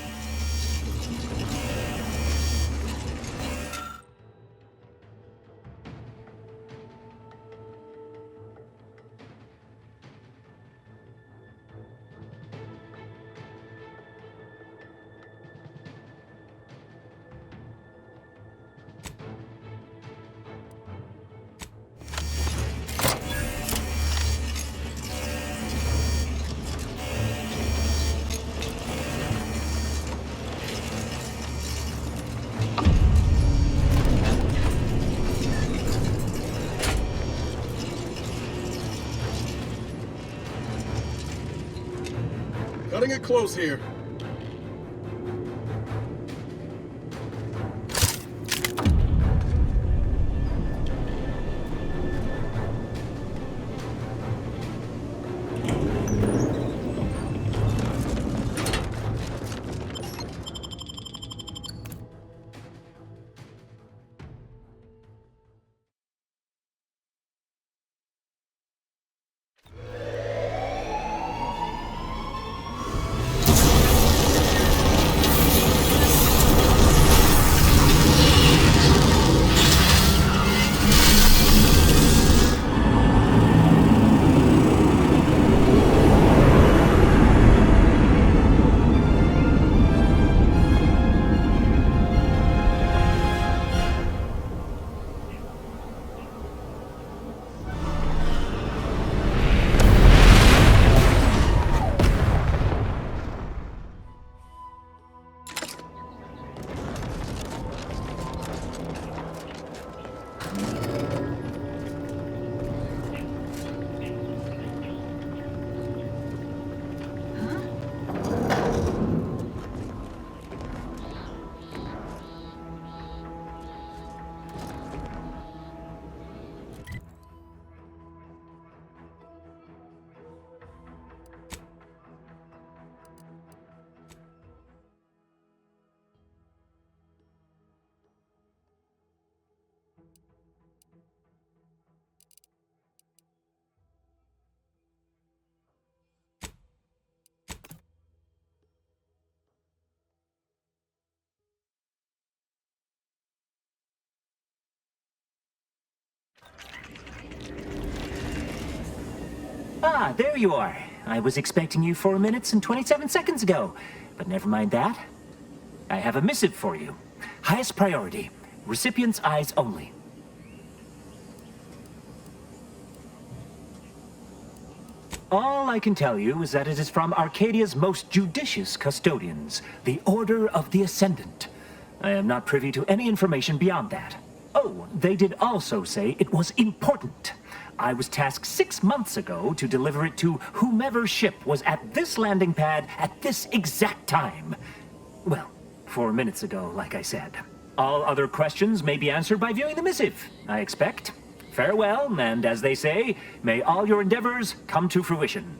Cutting it close here. Ah, there you are. I was expecting you 4 minutes and 27 seconds ago, but never mind that. I have a missive for you. Highest priority. Recipient's eyes only. All I can tell you is that it is from Arcadia's most judicious custodians, the Order of the Ascendant. I am not privy to any information beyond that. Oh, they did also say it was important. I was tasked 6 months ago to deliver it to whomever ship was at this landing pad at this exact time. Well, 4 minutes ago, like I said. All other questions may be answered by viewing the missive, I expect. Farewell, and as they say, may all your endeavors come to fruition.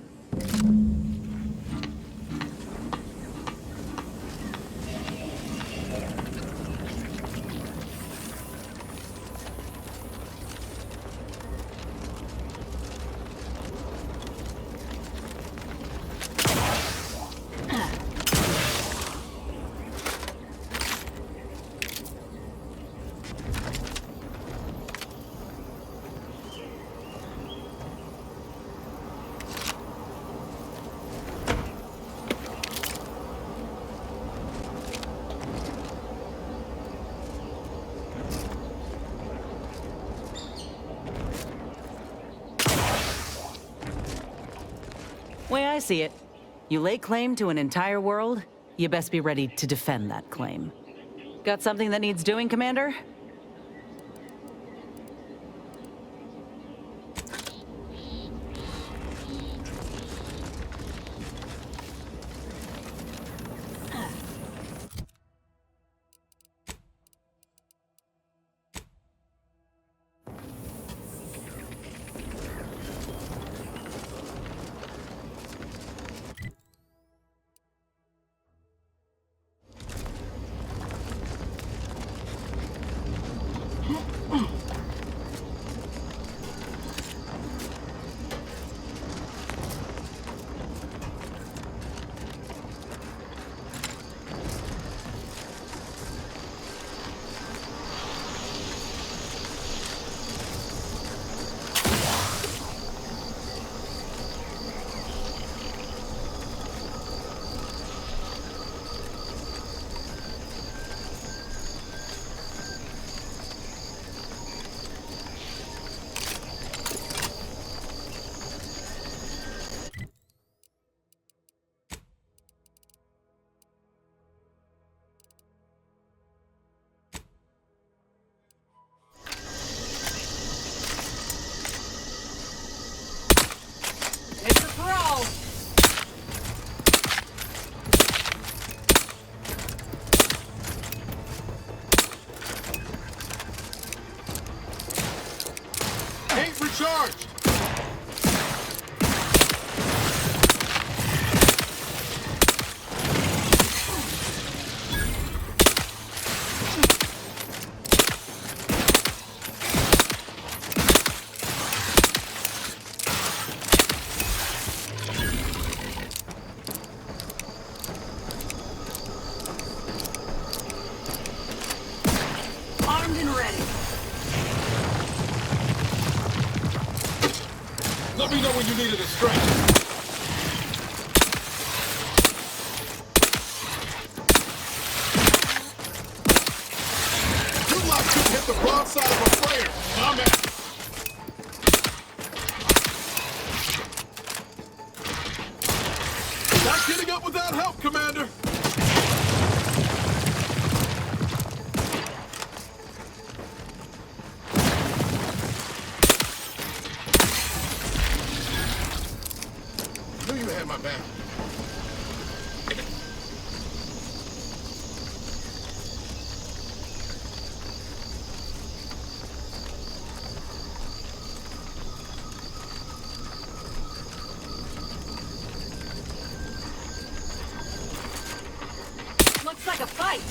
Way I see it, you lay claim to an entire world, you best be ready to defend that claim. Got something that needs doing, Commander? Ain't recharged! Armed and ready. Let me know when you need a distraction. You lot should hit the broadside of a flare. I'm at. Not getting up without help, Commander. Knew you had my back. Looks like a fight.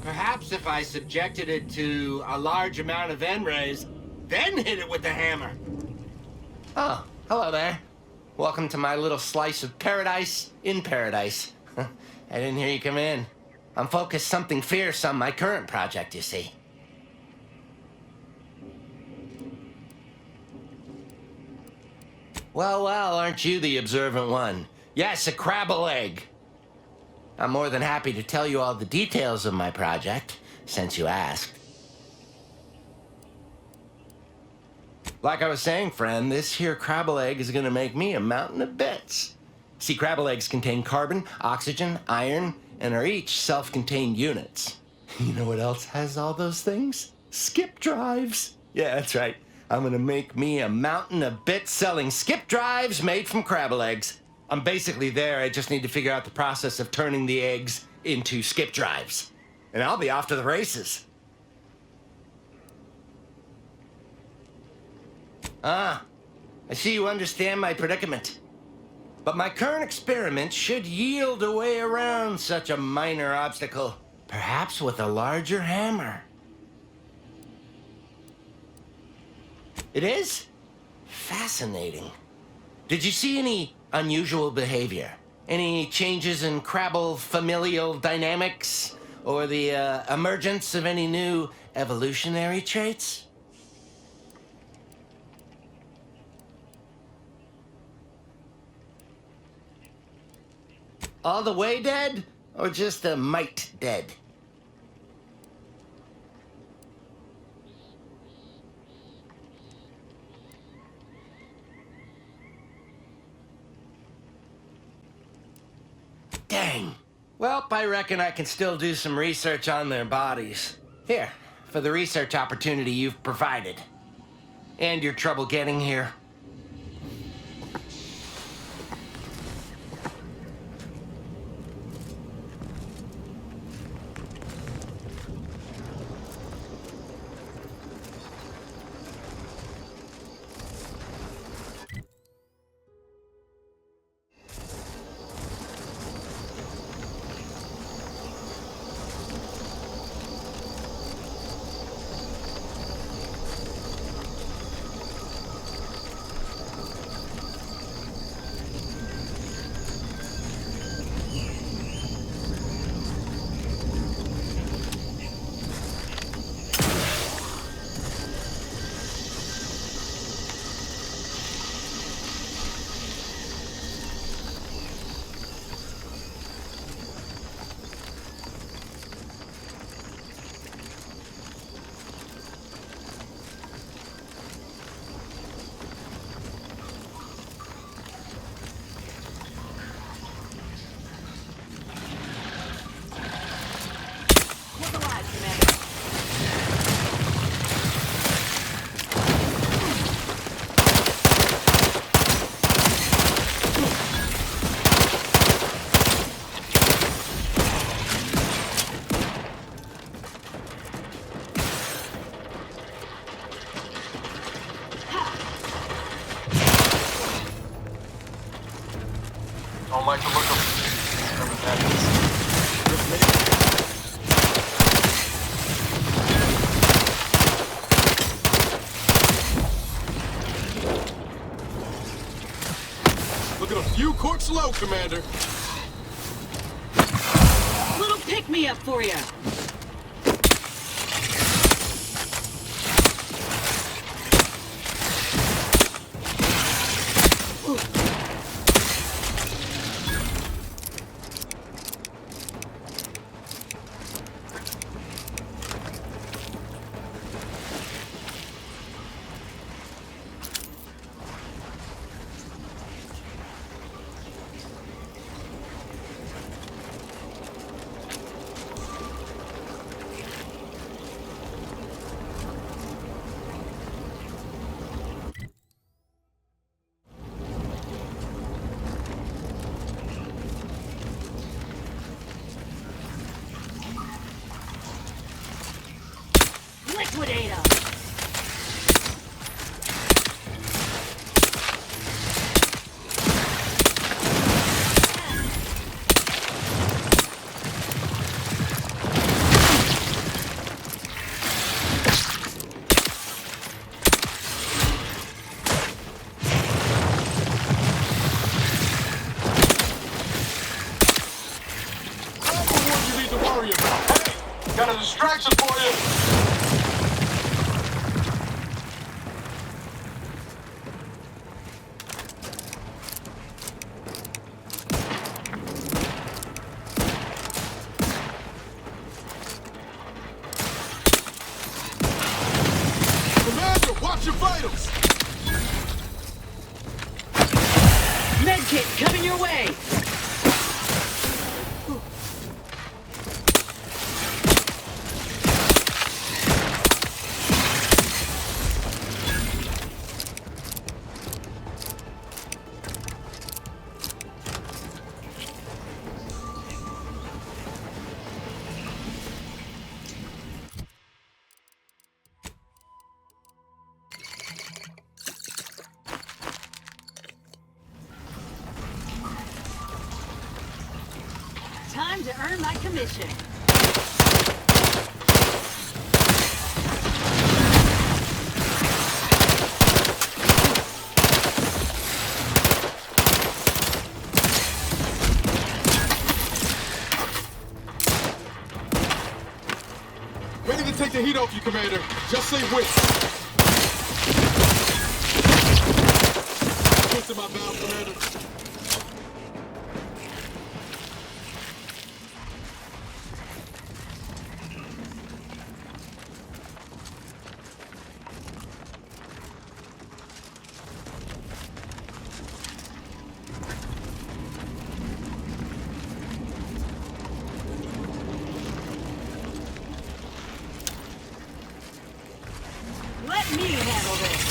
Perhaps if I subjected it to a large amount of N-rays, then hit it with the hammer. Oh, hello there. Welcome to my little slice of paradise in paradise. I didn't hear you come in. I'm focused something fierce on my current project, you see. Well, aren't you the observant one? Yes, a crabble egg. I'm more than happy to tell you all the details of my project, since you asked. Like I was saying, friend, this here crabble egg is gonna make me a mountain of bits. See, crabble eggs contain carbon, oxygen, iron, and are each self-contained units. You know what else has all those things? Skip drives. Yeah, that's right. I'm gonna make me a mountain of bits selling skip drives made from crabble eggs. I'm basically there. I just need to figure out the process of turning the eggs into skip drives. And I'll be off to the races. Ah, I see you understand my predicament. But my current experiment should yield a way around such a minor obstacle, perhaps with a larger hammer. It is? Fascinating. Did you see any unusual behavior? Any changes in Crabble familial dynamics? Or the emergence of any new evolutionary traits? All the way dead? Or just a mite dead? Dang. Well, I reckon I can still do some research on their bodies. Here, for the research opportunity you've provided. And your trouble getting here. Don't like the look of whatever that is. Looking a few corks low, Commander. Little pick-me-up for you. Liquidate 'em. I'm the one you need to worry about. Hey, got a distraction for you. Commander, watch your vitals! Medkit coming your way. to earn my commission. Ready to take the heat off you, Commander. Just say when. Twisting my valve, Commander. Let me handle this.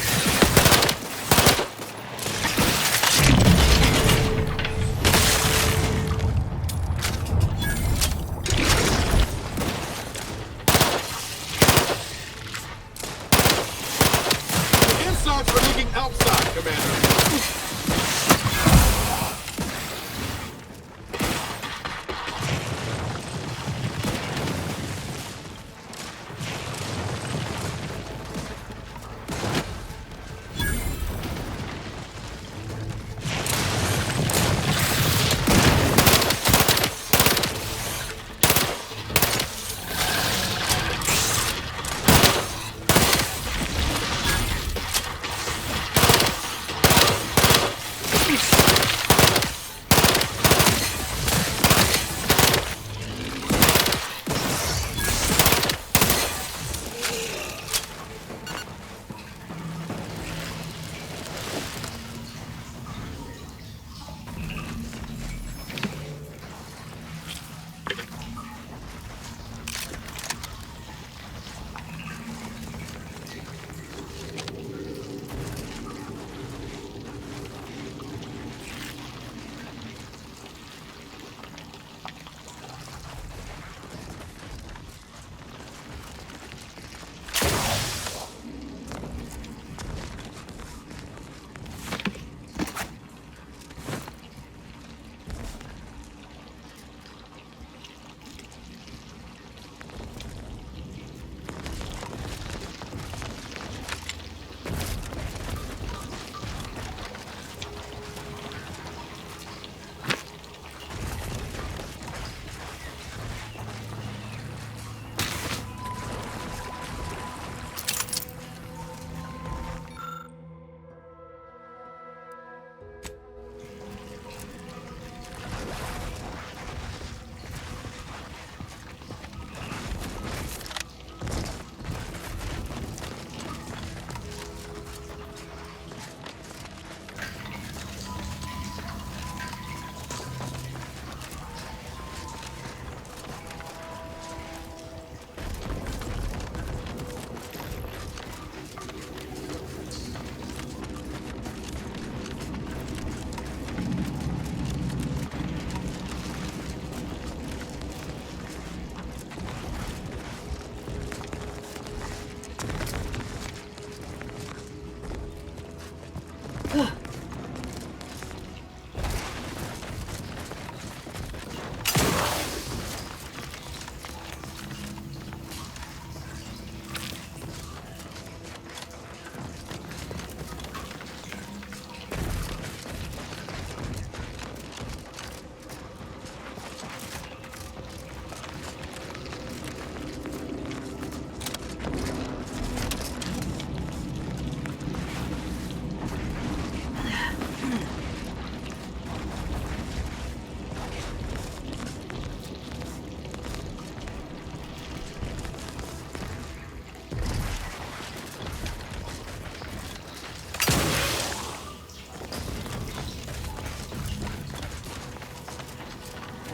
The insides are leaking outside, Commander.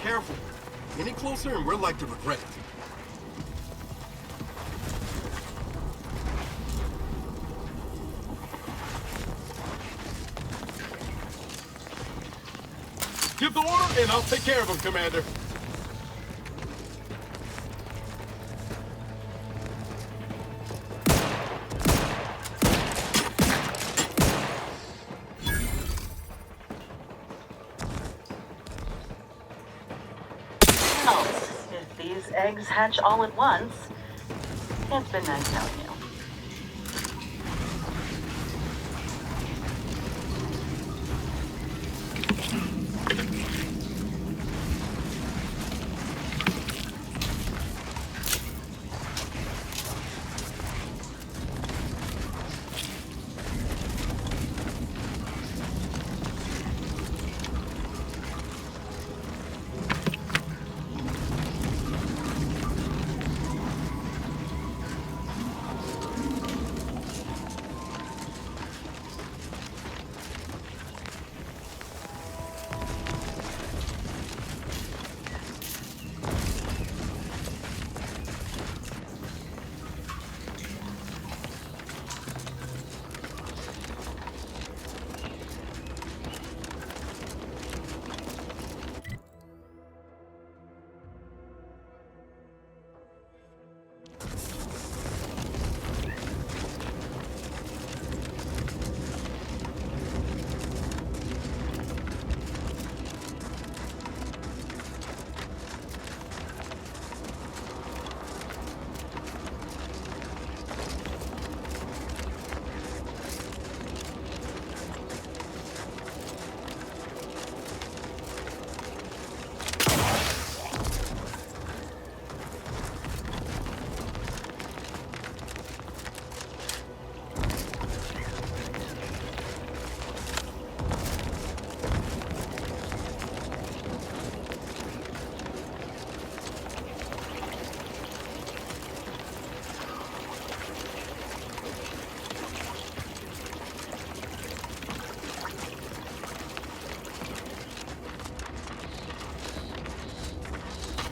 Careful. Any closer and we're like to regret it. Give the order and I'll take care of him, Commander. eggs hatch all at once. It's been nice knowing you.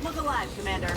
Look alive, Commander.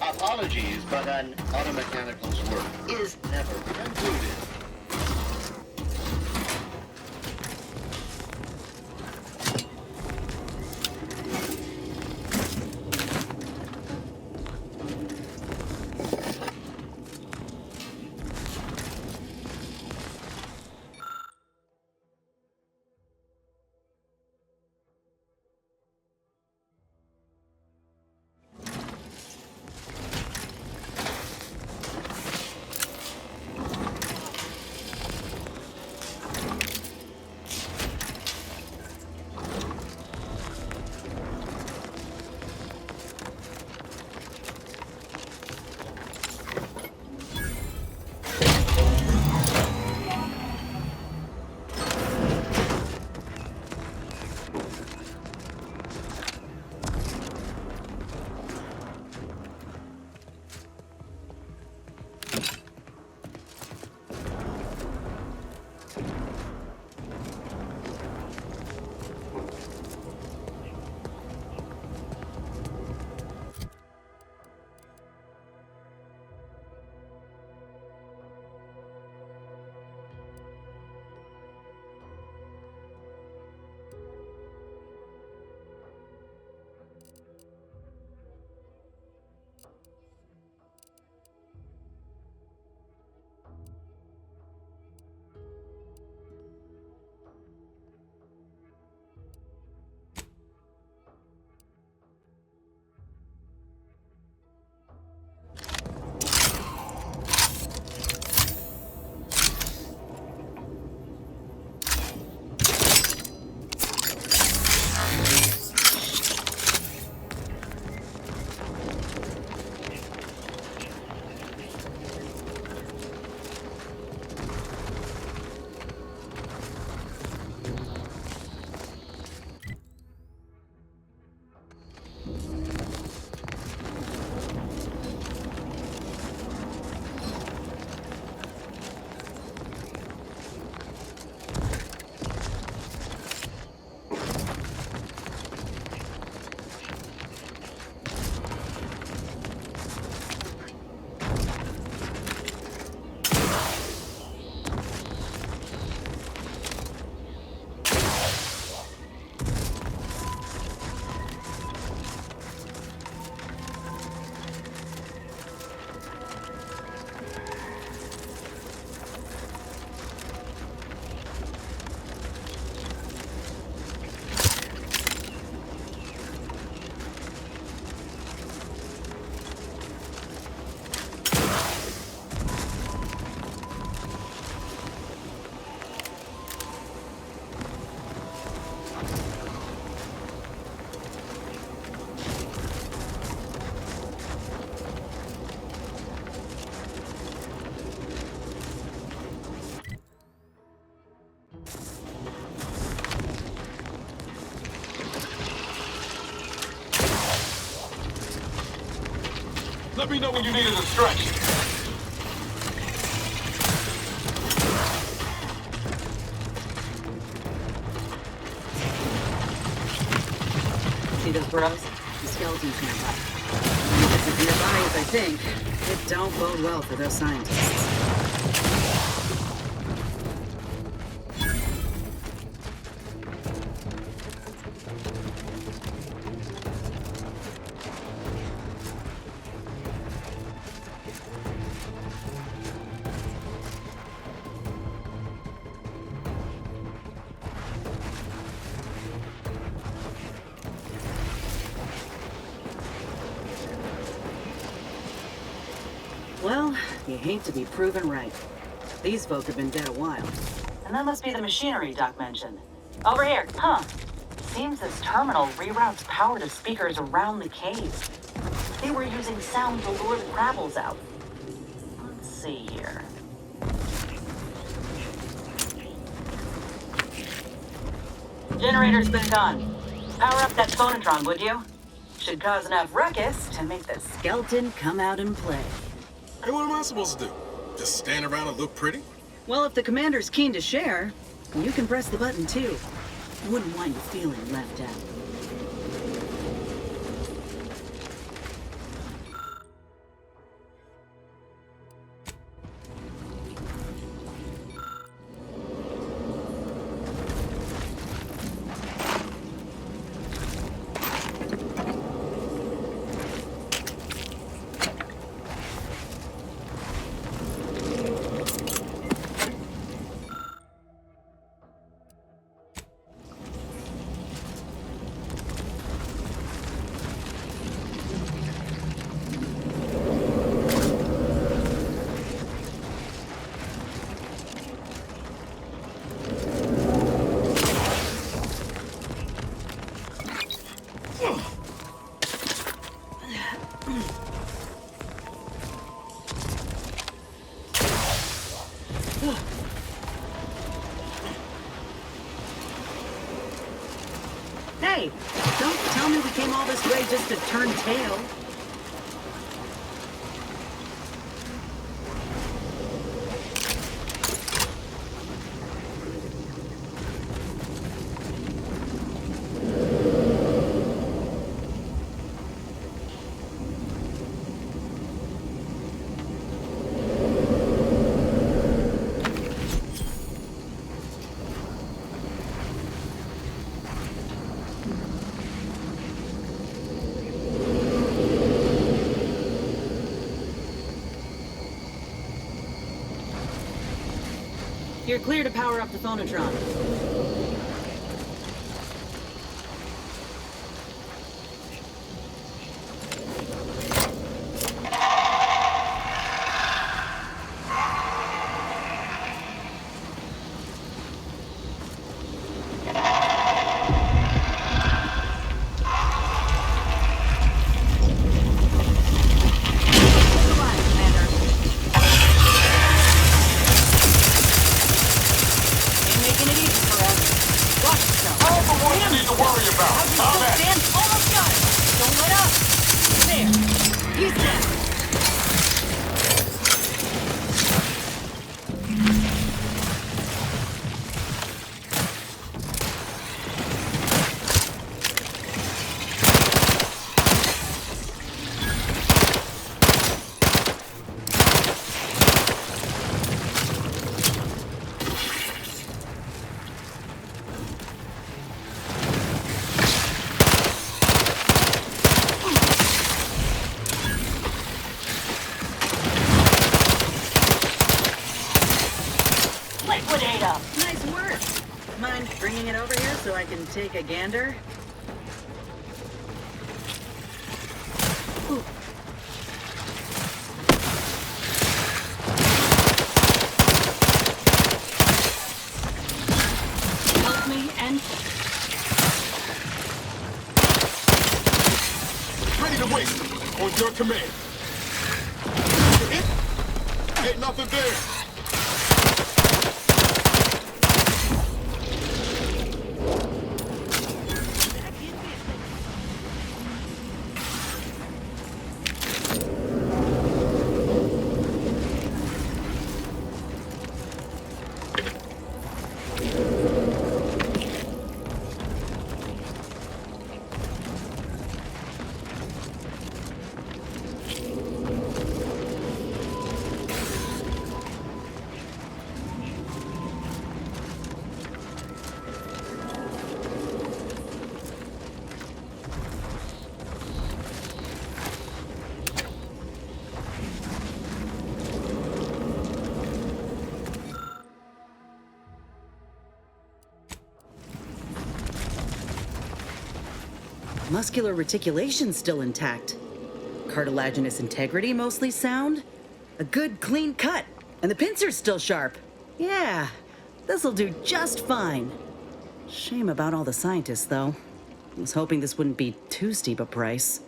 Apologies, but an automechanical's work is never concluded. Let me know when you need a distraction. See those bros? The skeletons nearby. It's as nearby as I think. It don't bode well for those scientists. Well, you hate to be proven right. These folk have been dead a while. And that must be the machinery Doc mentioned. Over here, huh? Seems this terminal reroutes power to speakers around the cave. They were using sound to lure the grapples out. Let's see here. Generator's been done. Power up that phonotron, would you? Should cause enough ruckus to make the skeleton come out and play. Hey, what am I supposed to do? Just stand around and look pretty? Well, if the commander's keen to share, you can press the button too. Wouldn't want you feeling left out. Hey, don't tell me we came all this way just to turn tail. You're clear to power up the phonotron. Nice work. Mind bringing it over here so I can take a gander? Ooh. Help me and... Ready to waste on your command. Ain't nothing there. Muscular reticulation's still intact. Cartilaginous integrity mostly sound. A good clean cut. And the pincer's still sharp. Yeah, this'll do just fine. Shame about all the scientists, though. I was hoping this wouldn't be too steep a price.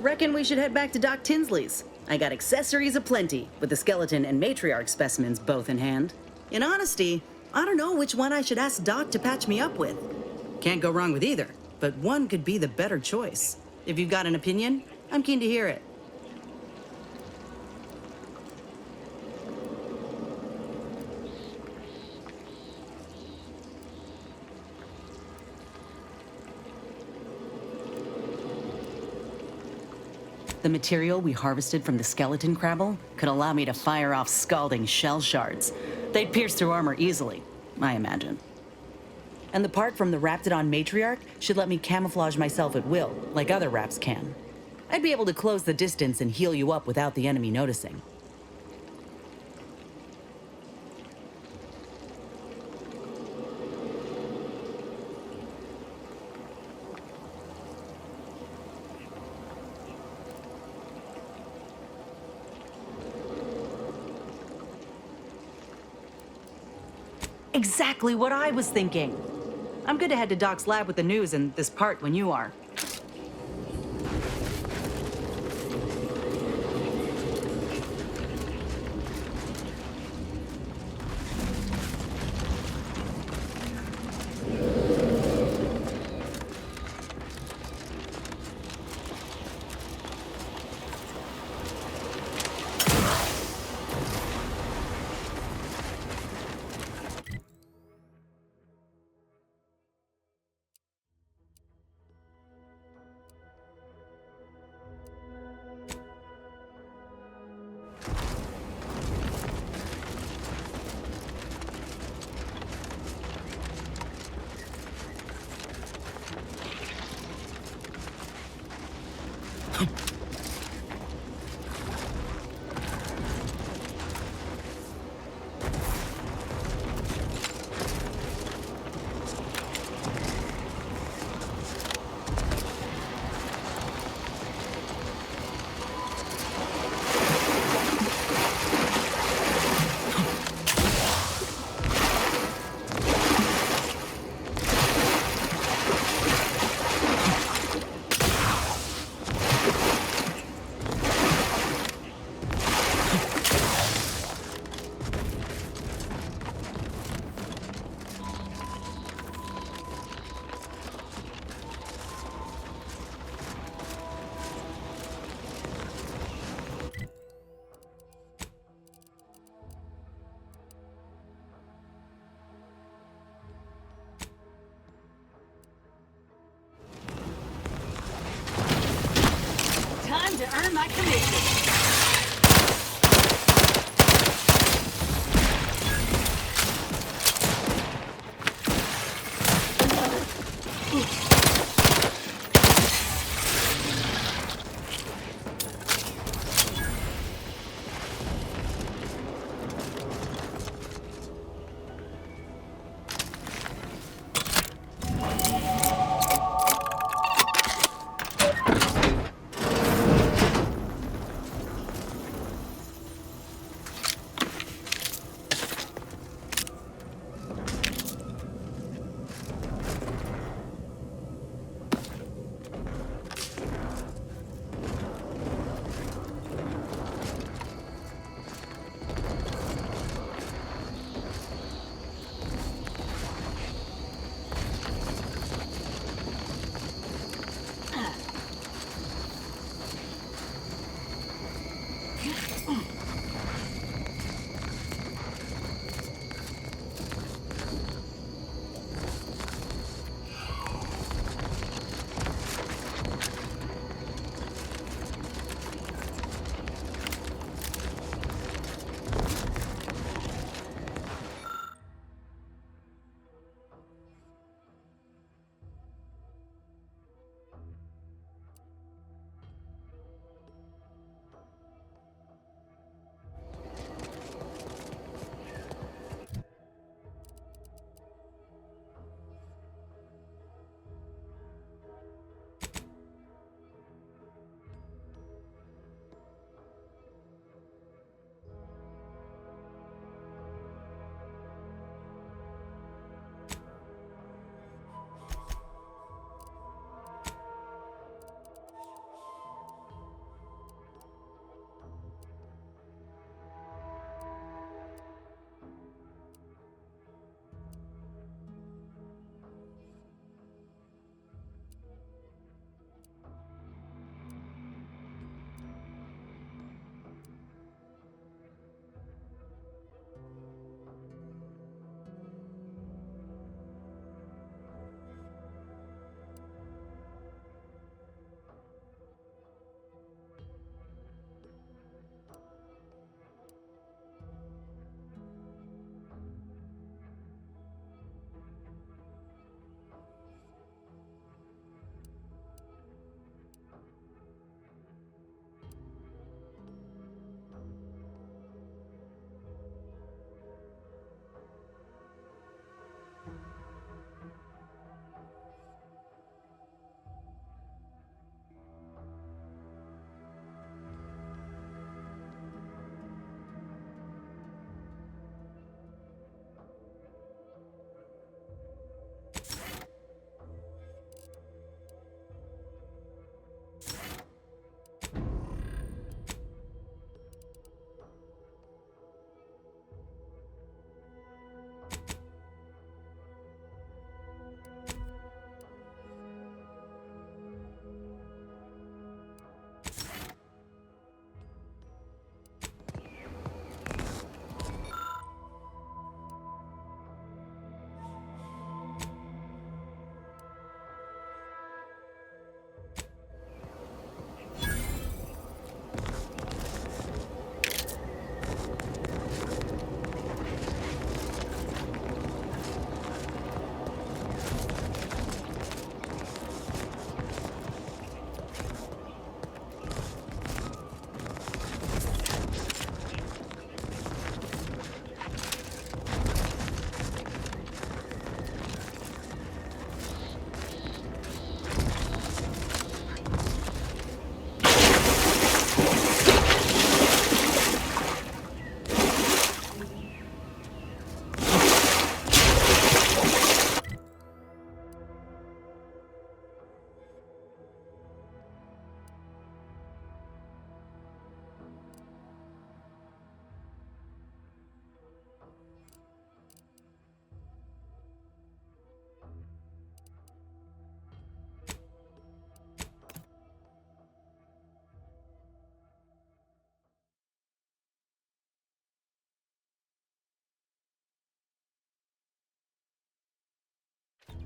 Reckon we should head back to Doc Tinsley's. I got accessories aplenty, with the skeleton and matriarch specimens both in hand. In honesty, I don't know which one I should ask Doc to patch me up with. Can't go wrong with either, but one could be the better choice. If you've got an opinion, I'm keen to hear it. The material we harvested from the skeleton crabble could allow me to fire off scalding shell shards. They'd pierce through armor easily, I imagine. And the part from the Raptidon matriarch should let me camouflage myself at will, like other Raps can. I'd be able to close the distance and heal you up without the enemy noticing. Exactly what I was thinking. I'm good to head to Doc's lab with the news and this part when you are.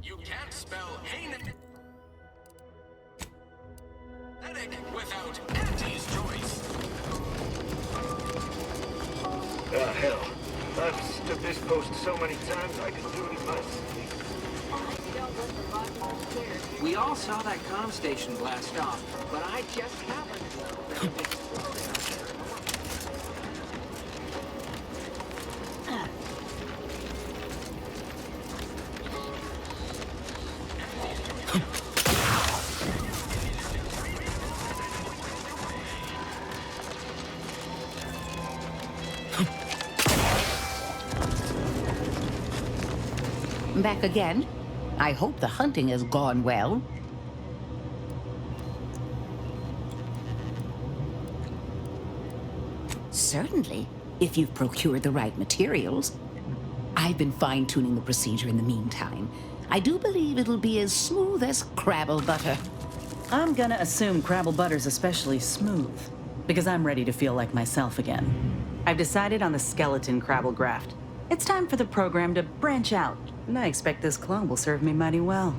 You can't spell Hanen without Auntie's choice. Ah, hell. I've stood this post so many times I could do it in my sleep. We all saw that comm station blast off, but I just happened to know that it exploded out there. Back again? I hope the hunting has gone well. Certainly, if you've procured the right materials. I've been fine-tuning the procedure in the meantime. I do believe it'll be as smooth as crabble butter. I'm gonna assume crabble butter's especially smooth, because I'm ready to feel like myself again. I've decided on the skeleton crabble graft. It's time for the program to branch out, and I expect this clone will serve me mighty well.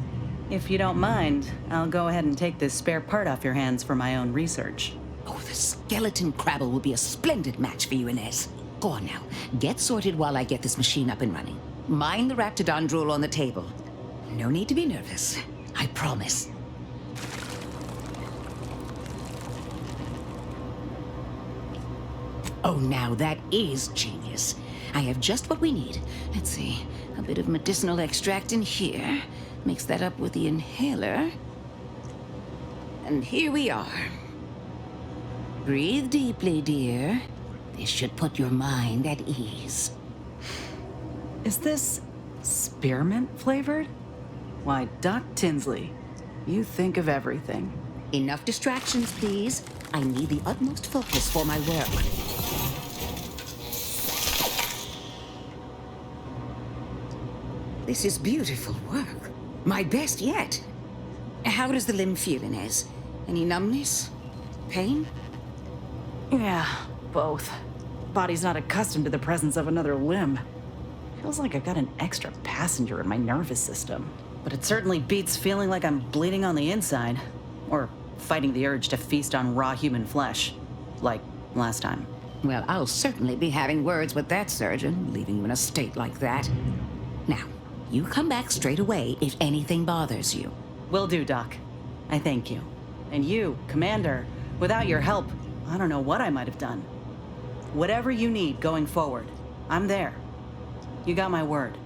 If you don't mind, I'll go ahead and take this spare part off your hands for my own research. Oh, the skeleton crabble will be a splendid match for you, Inez. Go on now. Get sorted while I get this machine up and running. Mind the raptidon drool on the table. No need to be nervous. I promise. Oh, now that is genius. I have just what we need. Let's see. A bit of medicinal extract in here. Mix that up with the inhaler. And here we are. Breathe deeply, dear. This should put your mind at ease. Is this spearmint flavored? Why, Doc Tinsley, you think of everything. Enough distractions, please. I need the utmost focus for my work. This is beautiful work. My best yet. How does the limb feel, Inez? Any numbness? Pain? Yeah, both. Body's not accustomed to the presence of another limb. Feels like I've got an extra passenger in my nervous system. But it certainly beats feeling like I'm bleeding on the inside. Or fighting the urge to feast on raw human flesh. Like last time. Well, I'll certainly be having words with that surgeon, leaving you in a state like that. Now, you come back straight away if anything bothers you. Will do, Doc. I thank you. And you, Commander, without your help, I don't know what I might have done. Whatever you need going forward, I'm there. You got my word.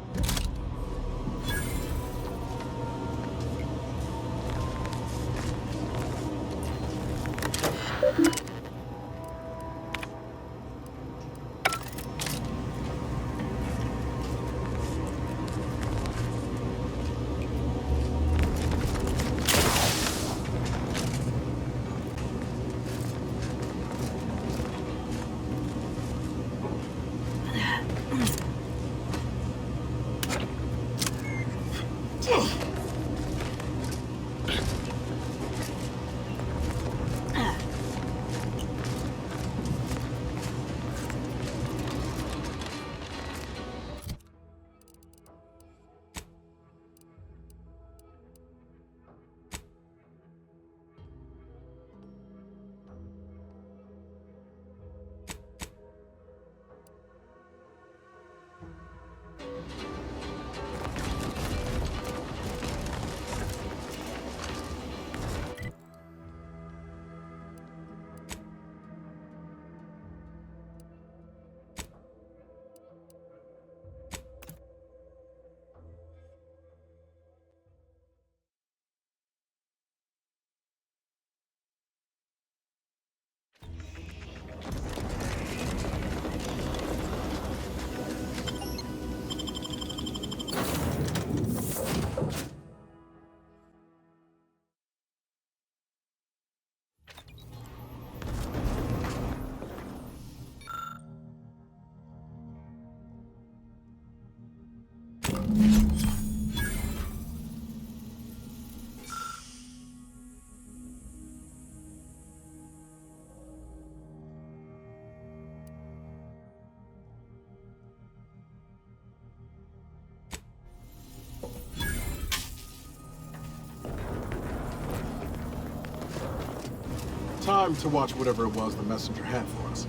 time to watch whatever it was the messenger had for us.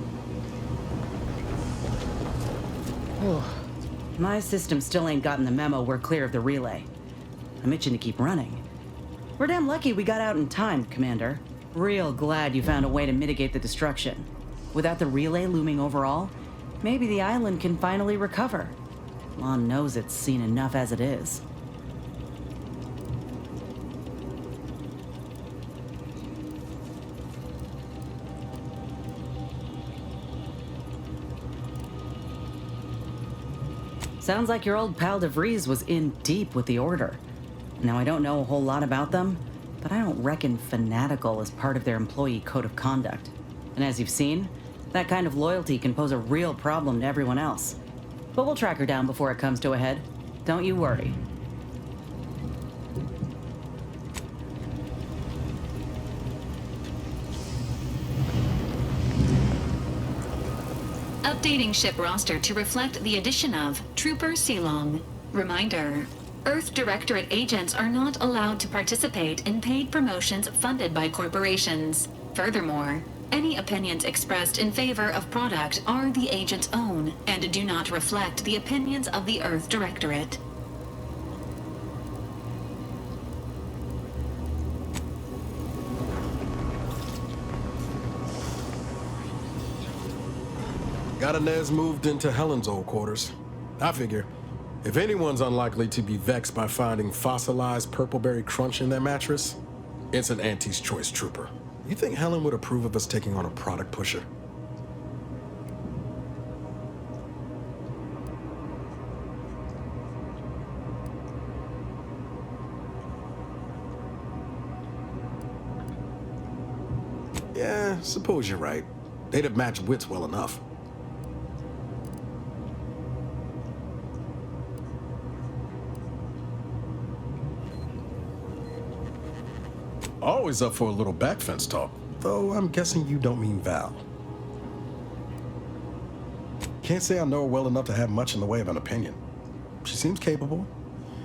My system still ain't gotten the memo we're clear of the relay. I'm itching to keep running. We're damn lucky we got out in time, Commander. Real glad you found a way to mitigate the destruction. Without the relay looming over all, maybe the island can finally recover. Lon knows it's seen enough as it is. Sounds like your old pal DeVries was in deep with the Order. Now, I don't know a whole lot about them, but I don't reckon fanatical is part of their employee code of conduct. And as you've seen, that kind of loyalty can pose a real problem to everyone else. But we'll track her down before it comes to a head. Don't you worry. Updating ship roster to reflect the addition of Trooper Silong. Reminder: Earth Directorate agents are not allowed to participate in paid promotions funded by corporations. Furthermore, any opinions expressed in favor of product are the agent's own and do not reflect the opinions of the Earth Directorate. Got Inez moved into Helen's old quarters. I figure, if anyone's unlikely to be vexed by finding fossilized purpleberry crunch in their mattress, it's an Auntie's Choice trooper. You think Helen would approve of us taking on a product pusher? Yeah, suppose you're right. They'd have matched wits well enough. Always up for a little backfence talk, though I'm guessing you don't mean Val. Can't say I know her well enough to have much in the way of an opinion. She seems capable,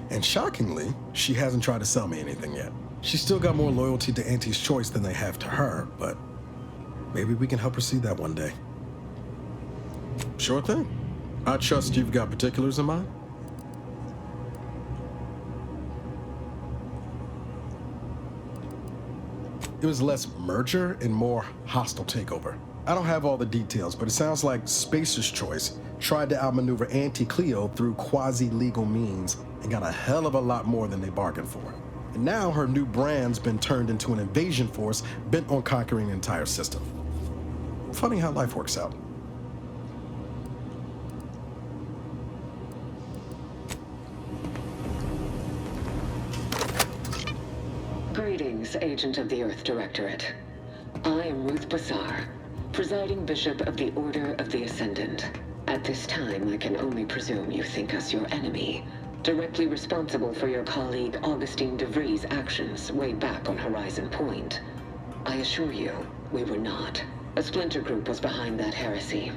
and shockingly, she hasn't tried to sell me anything yet. She's still got more loyalty to Auntie's Choice than they have to her, but maybe we can help her see that one day. Sure thing. I trust you've got particulars in mind. It was less merger and more hostile takeover. I don't have all the details, but it sounds like Spacer's Choice tried to outmaneuver Auntie Cleo through quasi-legal means and got a hell of a lot more than they bargained for. And now her new brand's been turned into an invasion force bent on conquering the entire system. Funny how life works out. Greetings, Agent of the Earth Directorate. I am Ruth Bassar, presiding Bishop of the Order of the Ascendant. At this time, I can only presume you think us your enemy, directly responsible for your colleague Augustine DeVries' actions way back on Horizon Point. I assure you, we were not. A splinter group was behind that heresy.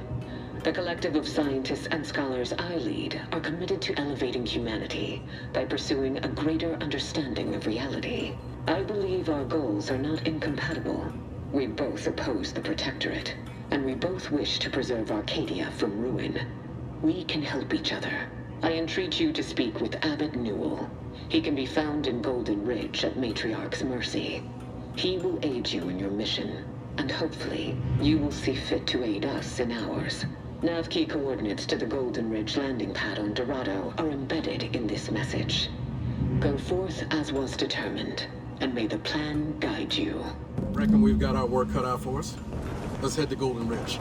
The collective of scientists and scholars I lead are committed to elevating humanity by pursuing a greater understanding of reality. I believe our goals are not incompatible. We both oppose the Protectorate, and we both wish to preserve Arcadia from ruin. We can help each other. I entreat you to speak with Abbot Newell. He can be found in Golden Ridge at Matriarch's mercy. He will aid you in your mission, and hopefully, you will see fit to aid us in ours. Nav key coordinates to the Golden Ridge landing pad on Dorado are embedded in this message. Go forth as was determined, and may the plan guide you. Reckon we've got our work cut out for us. Let's head to Golden Ridge.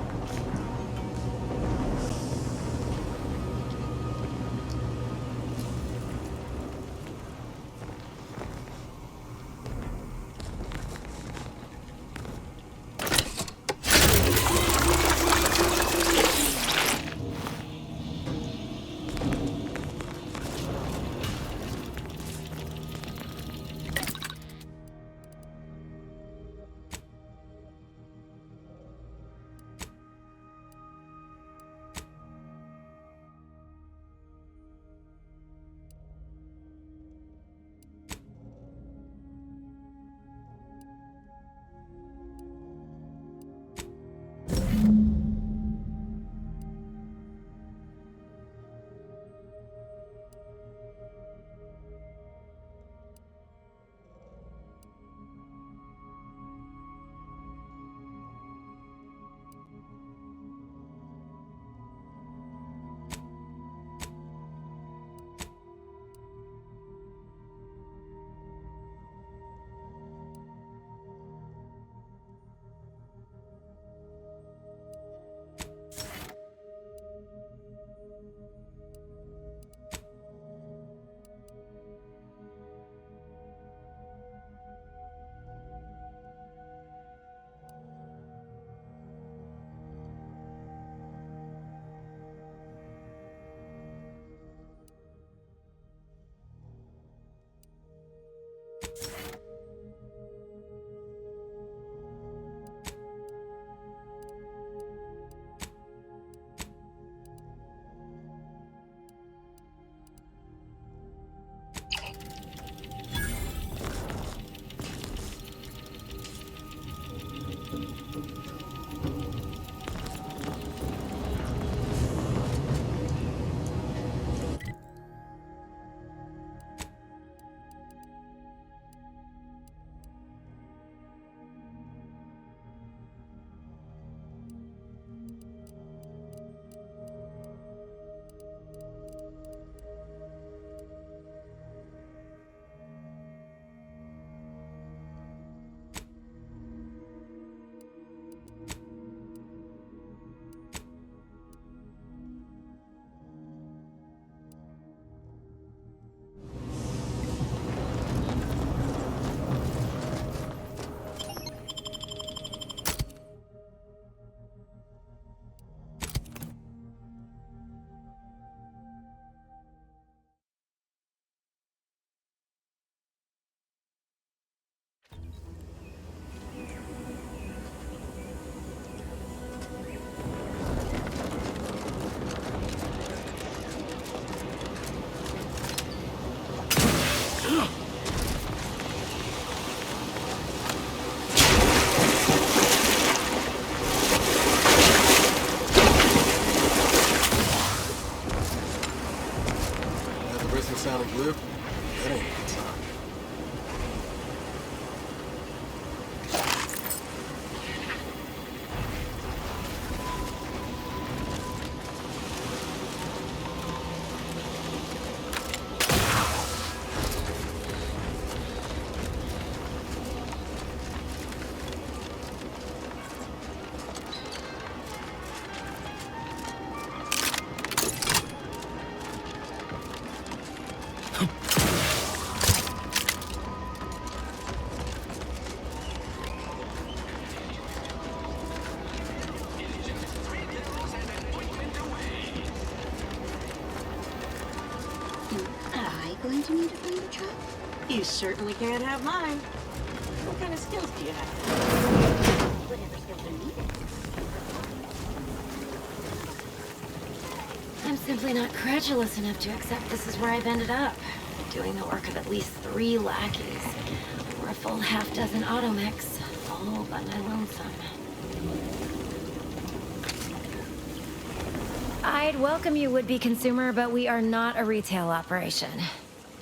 Listen sounding glib? That ain't a good sign. Going to need to find a truck? You certainly can't have mine. What kind of skills do you have? Whatever skills are needed. I'm simply not credulous enough to accept this is where I've ended up. Doing the work of at least 3 lackeys. Or a full half-dozen automechs. All by my lonesome. I'd welcome you, would-be consumer, but we are not a retail operation.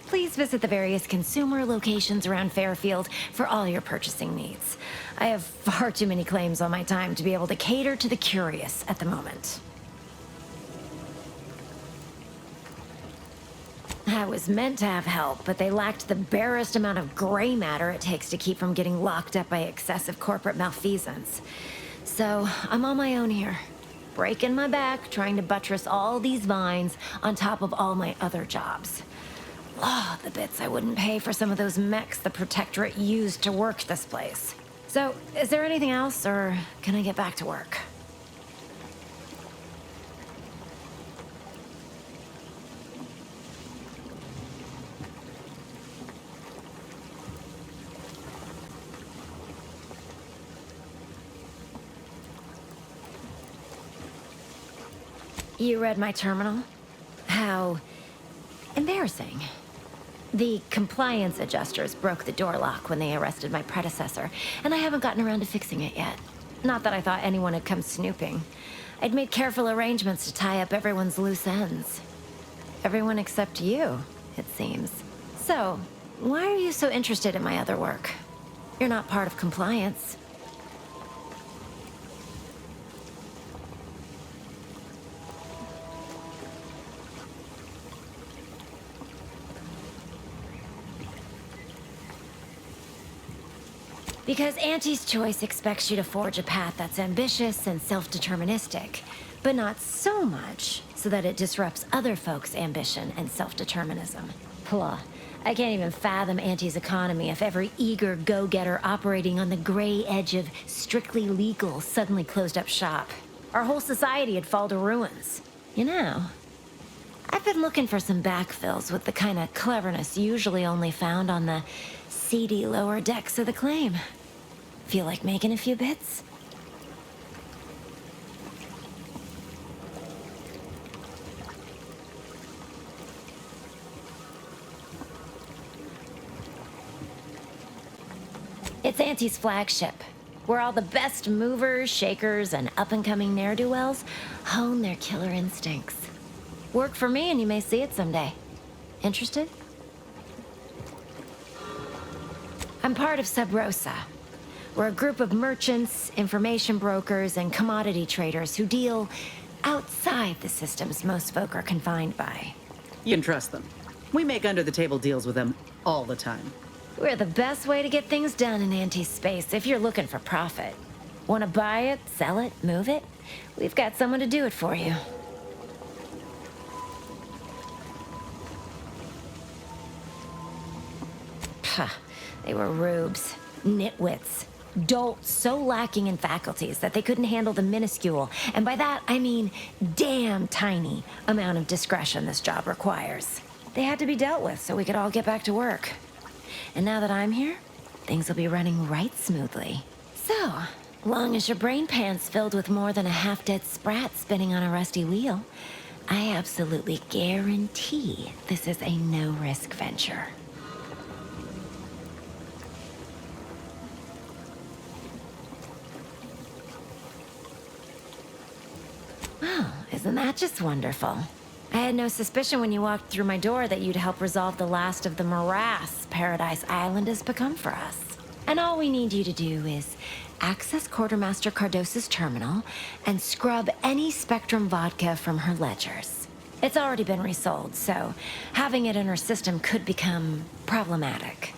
Please visit the various consumer locations around Fairfield for all your purchasing needs. I have far too many claims on my time to be able to cater to the curious at the moment. I was meant to have help, but they lacked the barest amount of gray matter it takes to keep from getting locked up by excessive corporate malfeasance. So, I'm on my own here. Breaking my back, trying to buttress all these vines on top of all my other jobs. Oh, the bits I wouldn't pay for some of those mechs the Protectorate used to work this place. So, is there anything else, or can I get back to work? You read my terminal? How embarrassing. The compliance adjusters broke the door lock when they arrested my predecessor, and I haven't gotten around to fixing it yet. Not that I thought anyone had come snooping. I'd made careful arrangements to tie up everyone's loose ends. Everyone except you, it seems. So, why are you so interested in my other work? You're not part of compliance. Because Auntie's choice expects you to forge a path that's ambitious and self-deterministic, but not so much so that it disrupts other folks' ambition and self-determinism. Blah. I can't even fathom Auntie's economy if every eager go-getter operating on the gray edge of strictly legal suddenly closed up shop. Our whole society would fall to ruins. You know, I've been looking for some backfills with the kind of cleverness usually only found on the seedy lower decks of the claim. Feel like making a few bits? It's Auntie's flagship, where all the best movers, shakers, and up-and-coming ne'er-do-wells hone their killer instincts. Work for me and you may see it someday. Interested? I'm part of Sub Rosa. We're a group of merchants, information brokers, and commodity traders who deal outside the systems most folk are confined by. You can trust them. We make under-the-table deals with them all the time. We're the best way to get things done in anti-space if you're looking for profit. Want to buy it, sell it, move it? We've got someone to do it for you. Puh, they were rubes, nitwits, dolts so lacking in faculties that they couldn't handle the minuscule, and by that I mean damn tiny, amount of discretion this job requires. They had to be dealt with so we could all get back to work. And now that I'm here, things will be running right smoothly. So, long as your brain pan's filled with more than a half-dead sprat spinning on a rusty wheel, I absolutely guarantee this is a no-risk venture. Well, isn't that just wonderful? I had no suspicion when you walked through my door that you'd help resolve the last of the morass Paradise Island has become for us. And all we need you to do is access Quartermaster Cardos's terminal and scrub any Spectrum vodka from her ledgers. It's already been resold, so having it in her system could become problematic.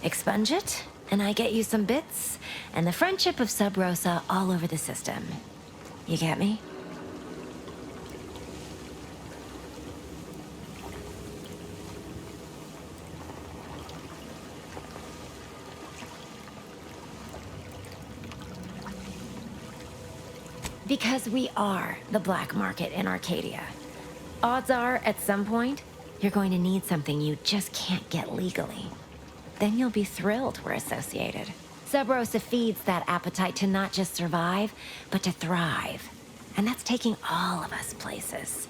Expunge it, and I get you some bits, and the friendship of Sub Rosa all over the system. You get me? Because we are the black market in Arcadia. Odds are, at some point, you're going to need something you just can't get legally. Then you'll be thrilled we're associated. Sub Rosa feeds that appetite to not just survive, but to thrive. And that's taking all of us places.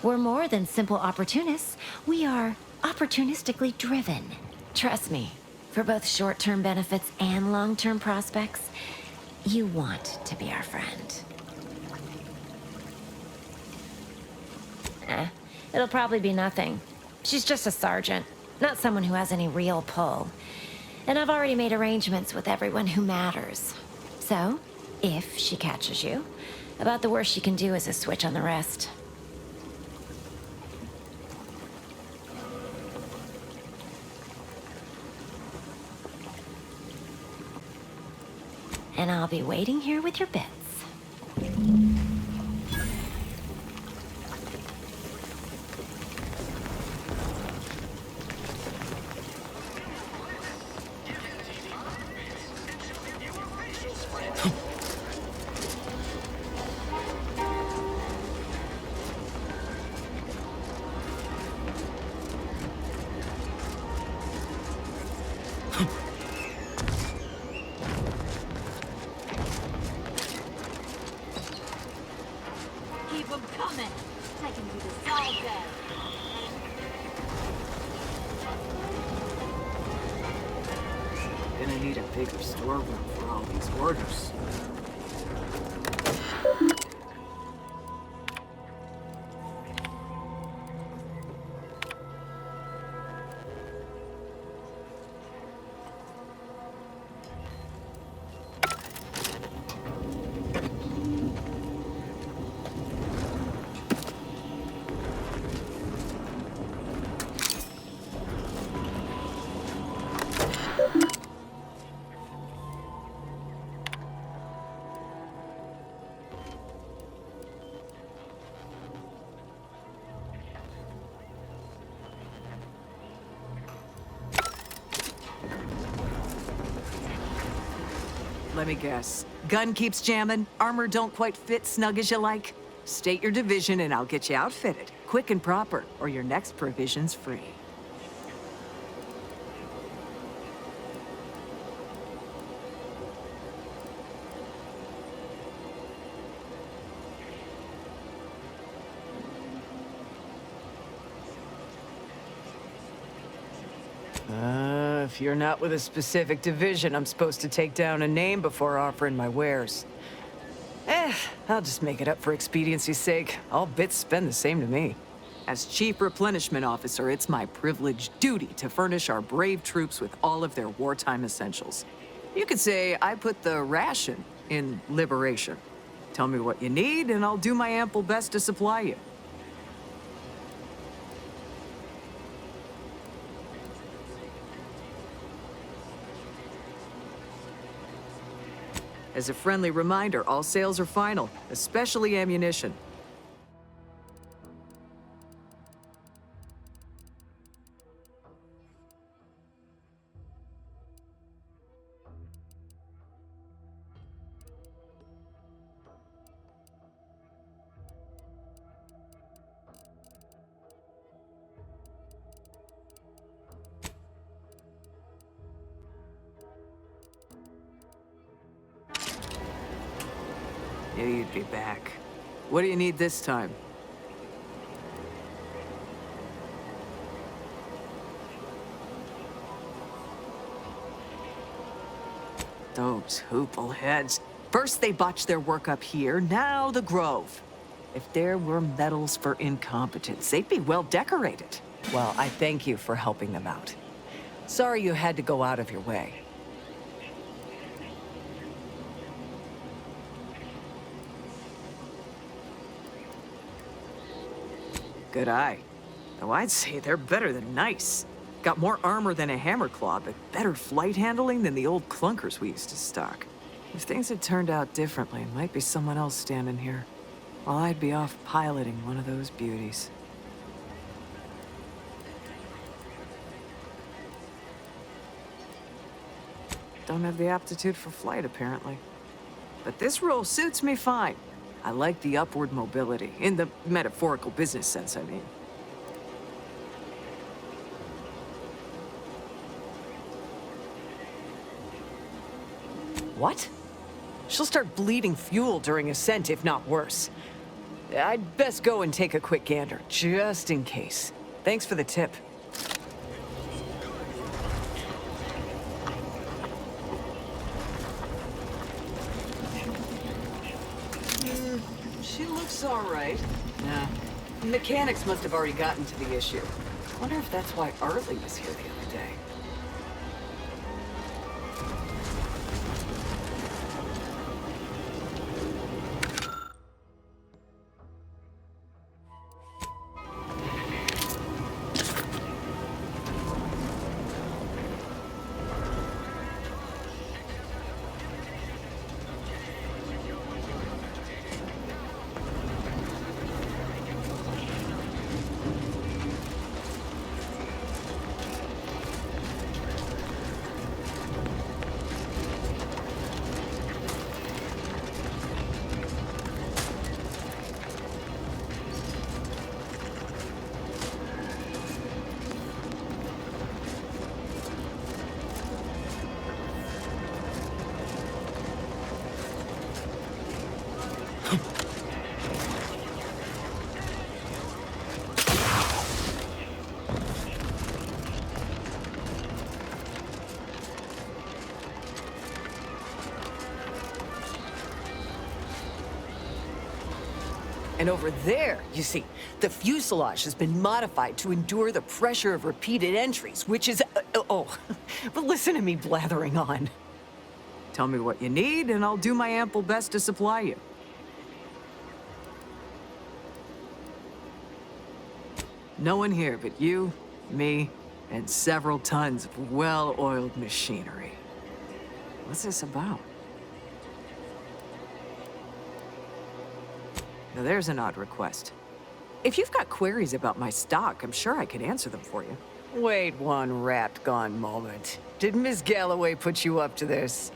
We're more than simple opportunists. We are opportunistically driven. Trust me, for both short-term benefits and long-term prospects, you want to be our friend. It'll probably be nothing. She's just a sergeant, not someone who has any real pull. And I've already made arrangements with everyone who matters. So, if she catches you, about the worst she can do is a switch on the rest. And I'll be waiting here with your bits. Keep them coming. Take them to the salt bed. Gonna need a bigger storeroom for all these orders. Let me guess. Gun keeps jamming, armor don't quite fit snug as you like. State your division and I'll get you outfitted, quick and proper, or your next provision's free. If you're not with a specific division, I'm supposed to take down a name before offering my wares. I'll just make it up for expediency's sake. All bits spend the same to me. As Chief Replenishment Officer, it's my privileged duty to furnish our brave troops with all of their wartime essentials. You could say I put the ration in liberation. Tell me what you need, and I'll do my ample best to supply you. As a friendly reminder, all sales are final, especially ammunition. Yeah, you'd be back. What do you need this time? Those hoople heads. First they botched their work up here, now the Grove. If there were medals for incompetence, they'd be well decorated. Well, I thank you for helping them out. Sorry you had to go out of your way. Good eye. Though I'd say they're better than nice. Got more armor than a hammerclaw, but better flight handling than the old clunkers we used to stock. If things had turned out differently, it might be someone else standing here, while I'd be off piloting one of those beauties. Don't have the aptitude for flight, apparently. But this role suits me fine. I like the upward mobility, in the metaphorical business sense, I mean. What? She'll start bleeding fuel during ascent, if not worse. I'd best go and take a quick gander, just in case. Thanks for the tip. She looks all right. Nah. Mechanics must have already gotten to the issue. Wonder if that's why Arlie was here the other day. And over there, you see, the fuselage has been modified to endure the pressure of repeated entries, which is... but listen to me blathering on. Tell me what you need, and I'll do my ample best to supply you. No one here but you, me, and several tons of well-oiled machinery. What's this about? Now there's an odd request. If you've got queries about my stock, I'm sure I could answer them for you. Wait one rat-gone moment. Did Miss Galloway put you up to this?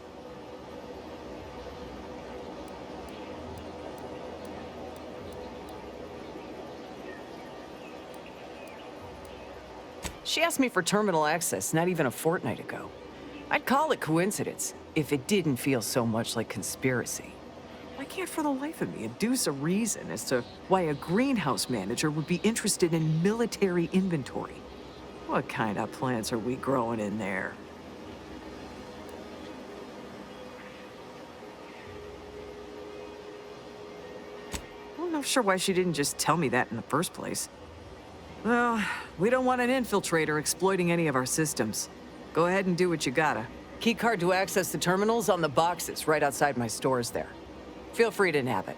She asked me for terminal access not even a fortnight ago. I'd call it coincidence if it didn't feel so much like conspiracy. I can't for the life of me adduce a reason as to why a greenhouse manager would be interested in military inventory. What kind of plants are we growing in there? I'm not sure why she didn't just tell me that in the first place. Well, we don't want an infiltrator exploiting any of our systems. Go ahead and do what you gotta. Key card to access the terminals on the boxes right outside my stores there. Feel free to nab it.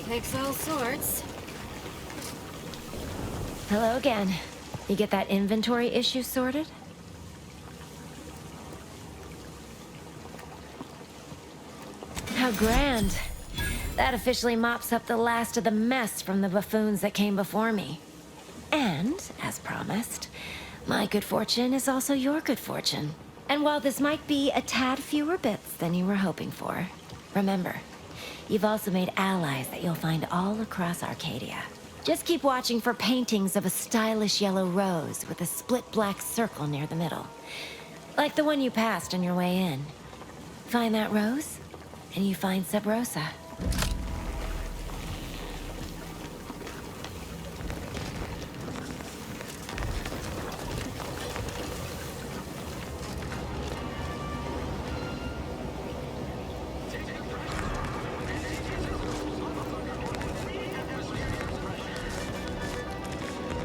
Takes all sorts. Hello again. You get that inventory issue sorted? How grand. That officially mops up the last of the mess from the buffoons that came before me. And, as promised, my good fortune is also your good fortune. And while this might be a tad fewer bits than you were hoping for, remember, you've also made allies that you'll find all across Arcadia. Just keep watching for paintings of a stylish yellow rose with a split black circle near the middle. Like the one you passed on your way in. Find that rose, and you find Sub Rosa.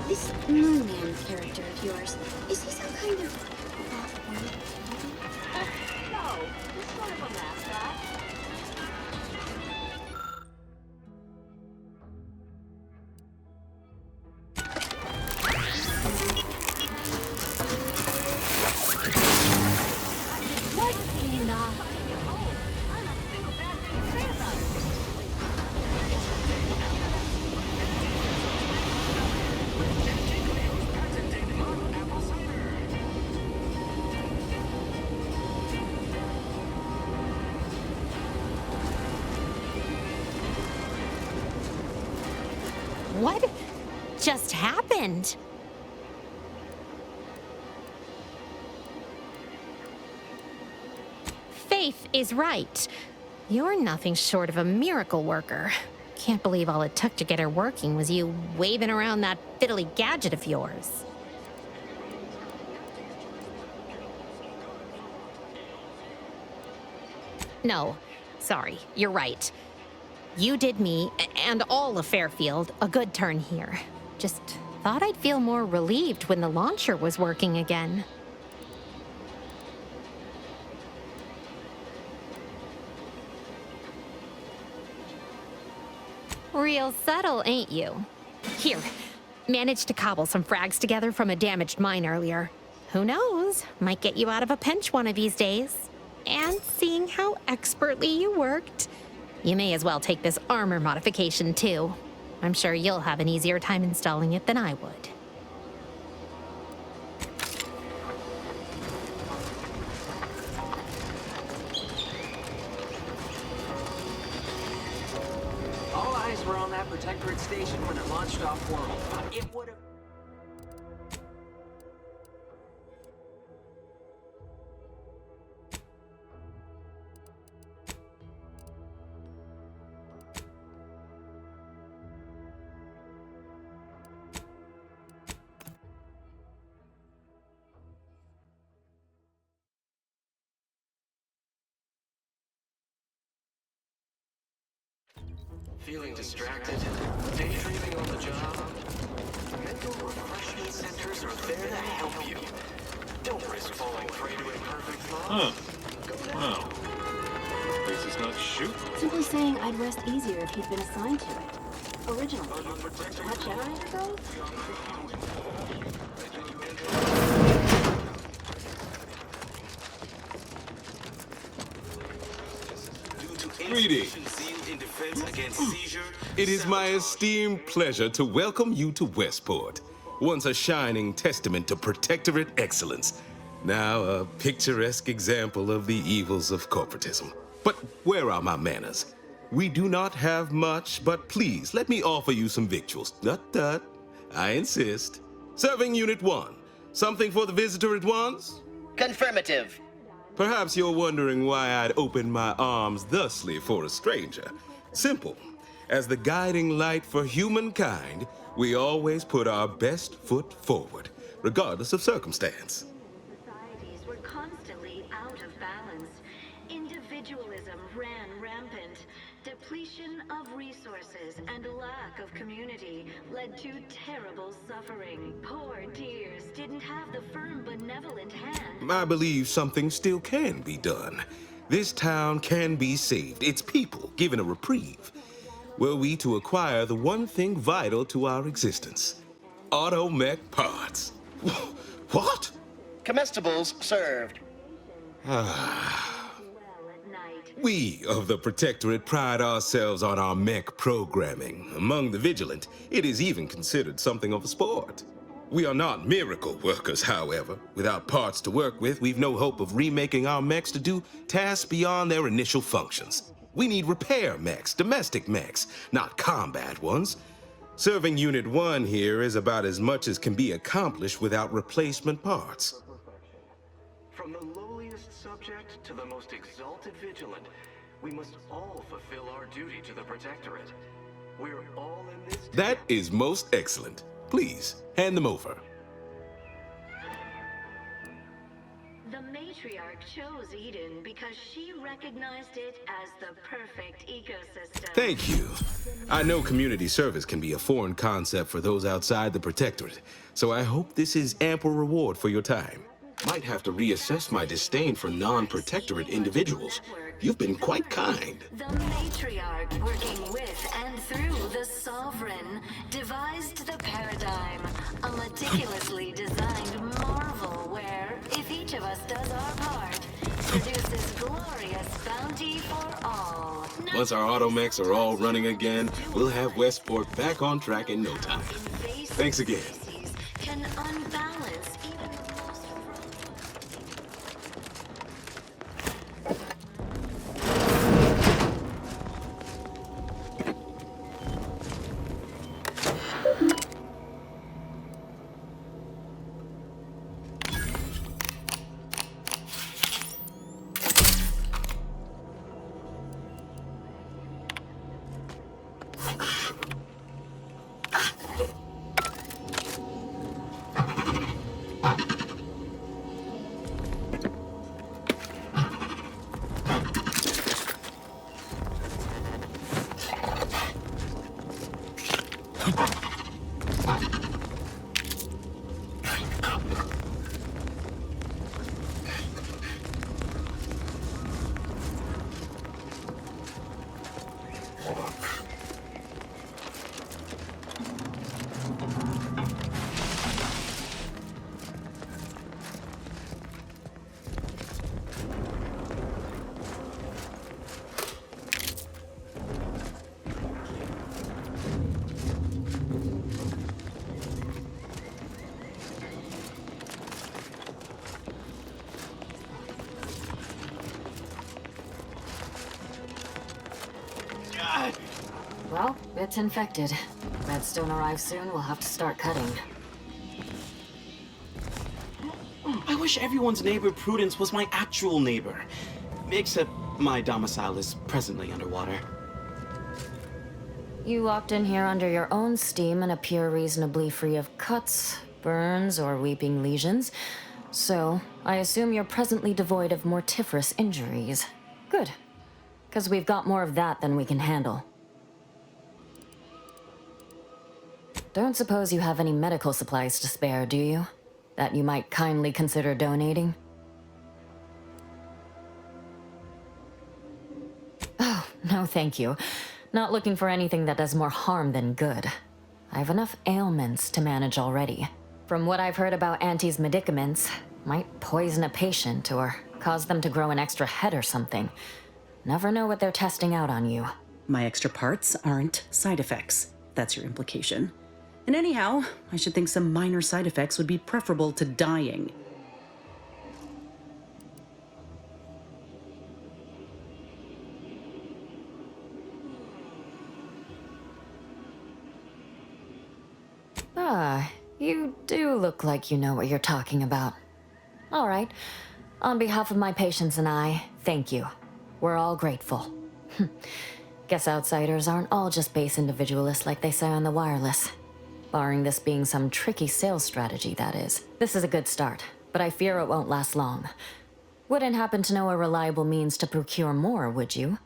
This Moon Man character of yours, is he some kind of off-world? No, he's sort of a mascot. What? Nah. What just happened? Faith is right. You're nothing short of a miracle worker. Can't believe all it took to get her working was you waving around that fiddly gadget of yours. No, sorry, you're right. You did me, and all of Fairfield, a good turn here. Just thought I'd feel more relieved when the launcher was working again. Real subtle, ain't you? Here, managed to cobble some frags together from a damaged mine earlier. Who knows? Might get you out of a pinch one of these days. And seeing how expertly you worked, you may as well take this armor modification, too. I'm sure you'll have an easier time installing it than I would. All eyes were on that Protectorate station when it launched off-world. It would have... Feeling distracted? Daydreaming on the job? Mental refreshment centers are there to help you. Don't risk falling prey to imperfect thoughts. Wow. This is not shoot. Simply saying I'd rest easier if he'd been assigned to it. Originally, that generator goes? Greetings. It is my esteemed pleasure to welcome you to Westport, once a shining testament to protectorate excellence, now a picturesque example of the evils of corporatism. But where are my manners? We do not have much, but please let me offer you some victuals. Tut. I insist. Serving Unit 1. Something for the visitor at once? Confirmative. Perhaps you're wondering why I'd open my arms thusly for a stranger. Simple. As the guiding light for humankind, we always put our best foot forward, regardless of circumstance. Societies were constantly out of balance. Individualism ran rampant. Depletion of resources and lack of community led to terrible suffering. Poor dears didn't have the firm, benevolent hand. I believe something still can be done. This town can be saved, its people given a reprieve. Were we to acquire the one thing vital to our existence: automech parts. What? Comestibles served. We of the Protectorate pride ourselves on our mech programming. Among the vigilant, it is even considered something of a sport. We are not miracle workers, however. Without parts to work with, we've no hope of remaking our mechs to do tasks beyond their initial functions. We need repair mechs, domestic mechs, not combat ones. Serving Unit 1 here is about as much as can be accomplished without replacement parts. From the lowliest subject to the most exalted vigilant, we must all fulfill our duty to the Protectorate. We're all in this. That is most excellent. Please, hand them over. The matriarch chose Eden because she recognized it as the perfect ecosystem. Thank you. I know community service can be a foreign concept for those outside the Protectorate, so I hope this is ample reward for your time. Might have to reassess my disdain for non-Protectorate individuals. You've been quite kind. The matriarch, working with and through the sovereign, devised the paradigm, a meticulously designed marvel where, if each of us does our part, produces glorious bounty for all. Once our automechs are all running again, we'll have Westport back on track in no time. Thanks again. Can unbalance even the most Well, it's infected. Redstone arrives soon, we'll have to start cutting. I wish everyone's neighbor Prudence was my actual neighbor. Except my domicile is presently underwater. You walked in here under your own steam and appear reasonably free of cuts, burns, or weeping lesions. So, I assume you're presently devoid of mortiferous injuries. Good. Because we've got more of that than we can handle. Don't suppose you have any medical supplies to spare, do you? That you might kindly consider donating? Oh, no thank you. Not looking for anything that does more harm than good. I have enough ailments to manage already. From what I've heard about Auntie's medicaments, might poison a patient or cause them to grow an extra head or something. Never know what they're testing out on you. My extra parts aren't side effects. That's your implication. And anyhow, I should think some minor side effects would be preferable to dying. Ah, you do look like you know what you're talking about. All right. On behalf of my patients and I, thank you. We're all grateful. Guess outsiders aren't all just base individualists like they say on the wireless. Barring this being some tricky sales strategy, that is. This is a good start, but I fear it won't last long. Wouldn't happen to know a reliable means to procure more, would you?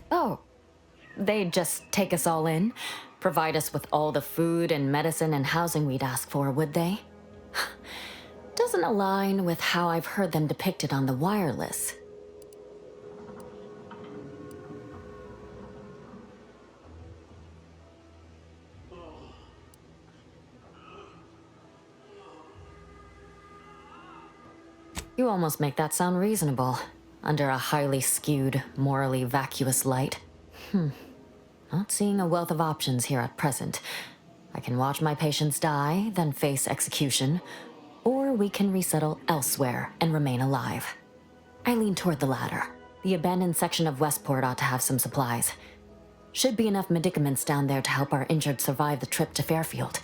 Oh, they'd just take us all in? Provide us with all the food and medicine and housing we'd ask for, would they? Doesn't align with how I've heard them depicted on the wireless. You almost make that sound reasonable. Under a highly skewed, morally vacuous light. Not seeing a wealth of options here at present. I can watch my patients die, then face execution, or we can resettle elsewhere and remain alive. I lean toward the latter. The abandoned section of Westport ought to have some supplies. Should be enough medicaments down there to help our injured survive the trip to Fairfield.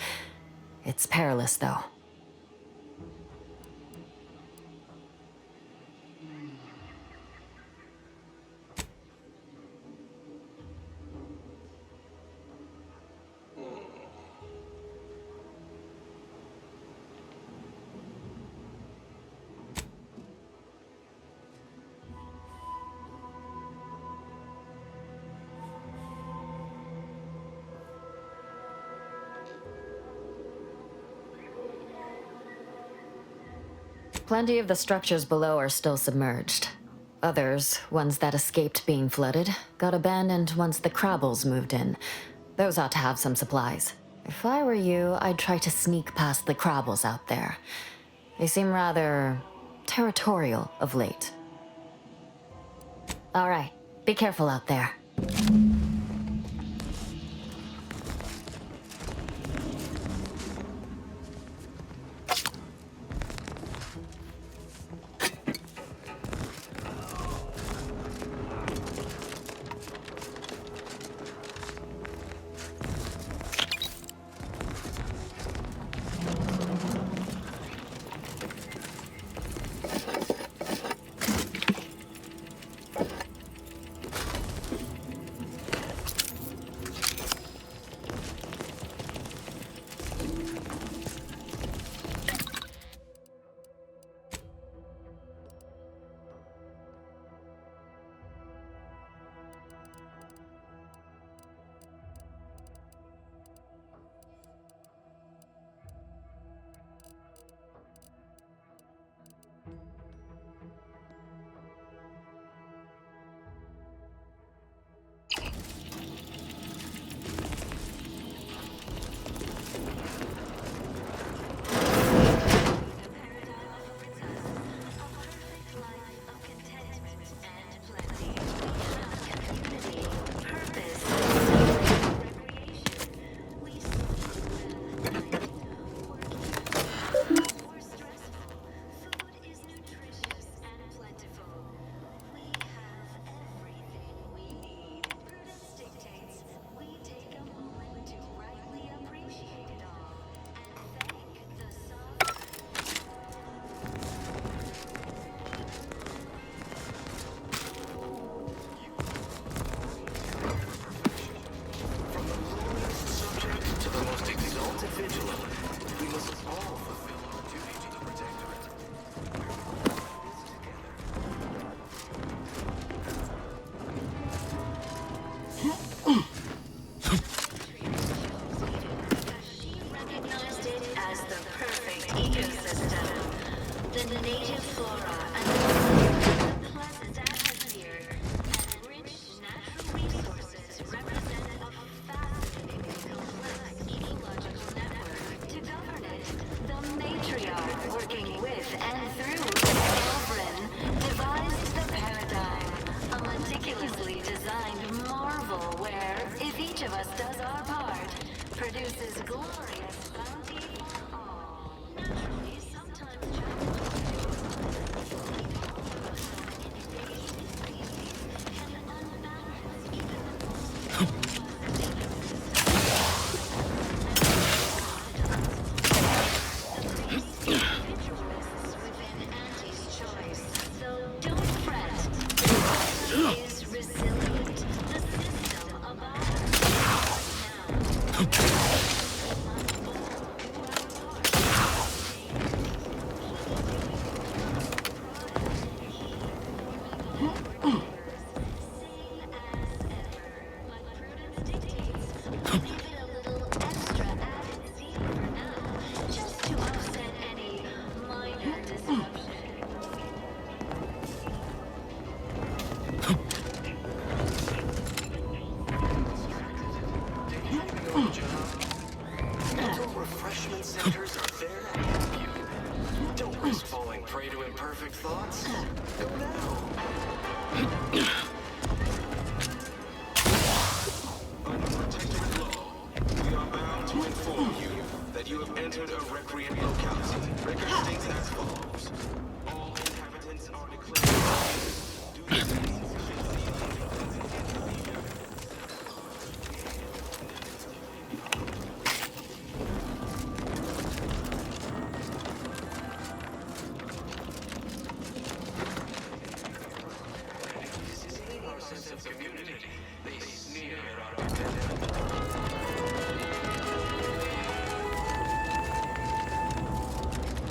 It's perilous, though. Plenty of the structures below are still submerged. Others, ones that escaped being flooded, got abandoned once the Crabbles moved in. Those ought to have some supplies. If I were you, I'd try to sneak past the Crabbles out there. They seem rather territorial of late. All right, be careful out there. Refreshment centers are there to help you. Don't risk falling prey to imperfect thoughts. Go now. Under protectorate law, we are bound to inform you that you have entered a recreant locality. Record states as follows. All inhabitants are declared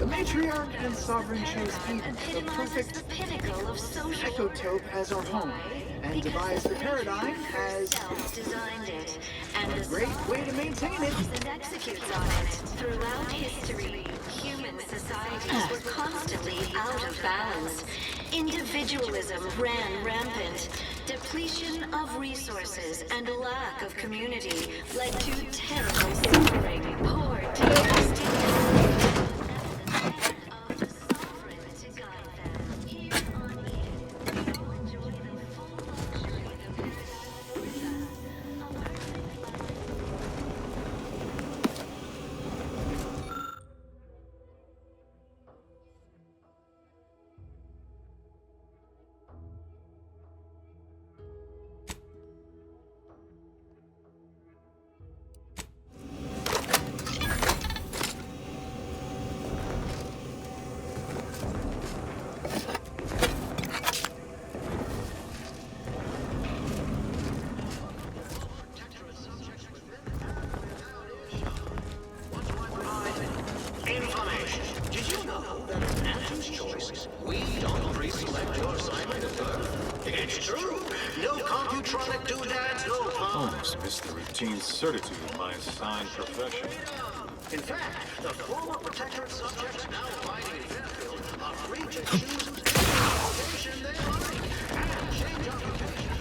The matriarch and sovereign chose Eden, the perfect ecotope, as our home, and devised the paradigm as a great way to maintain it. And executes on it. Throughout history, human societies were constantly out of balance. Individualism ran rampant. Depletion of resources and a lack of community led to terrible suffering, poor certitude of my assigned profession. In fact, the former protectorate subjects now abiding in Fairfield are free to choose any occupation they like and change occupations.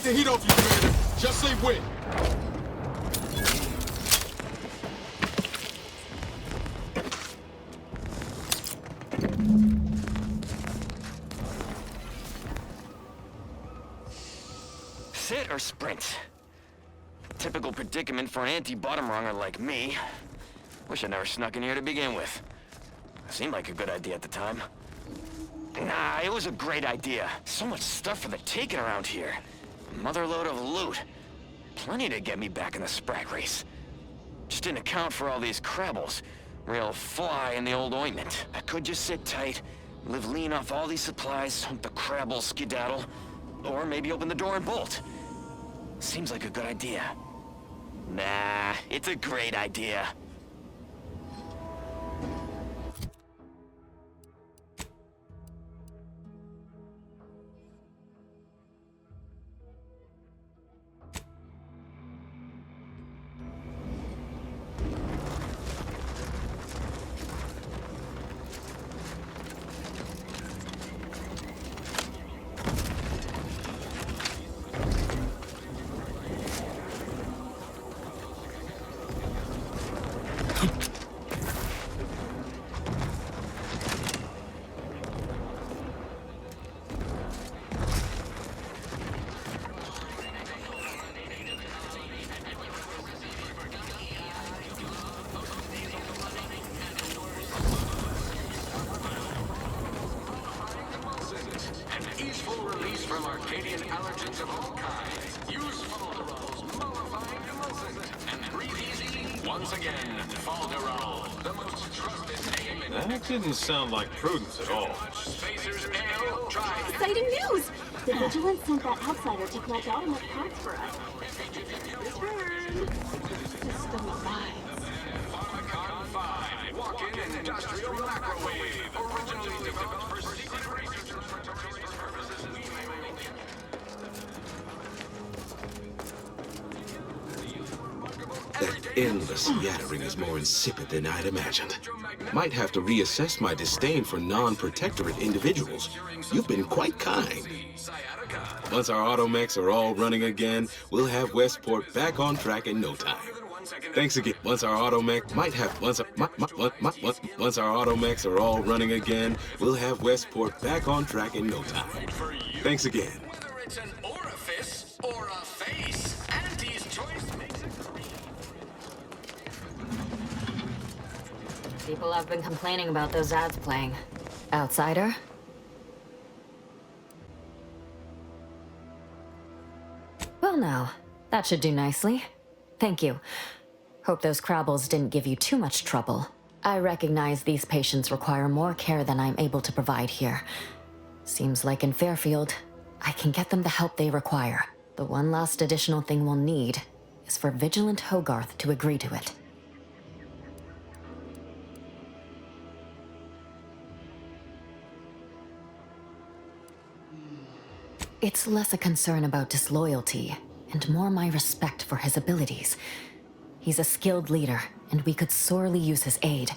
the heat off you, Commander. Just say when. Sit or sprint? Typical predicament for an anti-bottom runger like me. Wish I never snuck in here to begin with. Seemed like a good idea at the time. Nah, it was a great idea. So much stuff for the taking around here. Motherload of loot. Plenty to get me back in the sprag race. Just didn't account for all these crabbles. Real fly in the old ointment. I could just sit tight, live lean off all these supplies, hope the crabbles skedaddle. Or maybe open the door and bolt. Seems like a good idea. Nah, it's a great idea. Easeful release from Arcadian allergens of all kinds. Use Falderall's mollifying emulsant. And breathe easy once again. Falderall, the most trusted name in... That didn't sound like Prudence at all. Spacers Ale, try... Exciting news! The Vigilance sent that outsider to collect ultimate parts for us. Return! System arrives. Pharmacon 5. Walk-in industrial microwave. Originally developed for secret research purposes. That endless yattering is more insipid than I'd imagined. Might have to reassess my disdain for non-protectorate individuals. You've been quite kind. Once our automechs are all running again, we'll have Westport back on track in no time. Thanks again. Once our automech might have once our automechs are all running again, we'll have Westport back on track in no time. Thanks again. Whether it's an orifice or a face, Auntie's choice makes it. People have been complaining about those ads playing. Outsider? Well now, that should do nicely. Thank you. Hope those crabbles didn't give you too much trouble. I recognize these patients require more care than I'm able to provide here. Seems like in Fairfield, I can get them the help they require. The one last additional thing we'll need is for Vigilant Hogarth to agree to it. It's less a concern about disloyalty, and more my respect for his abilities. He's a skilled leader, and we could sorely use his aid,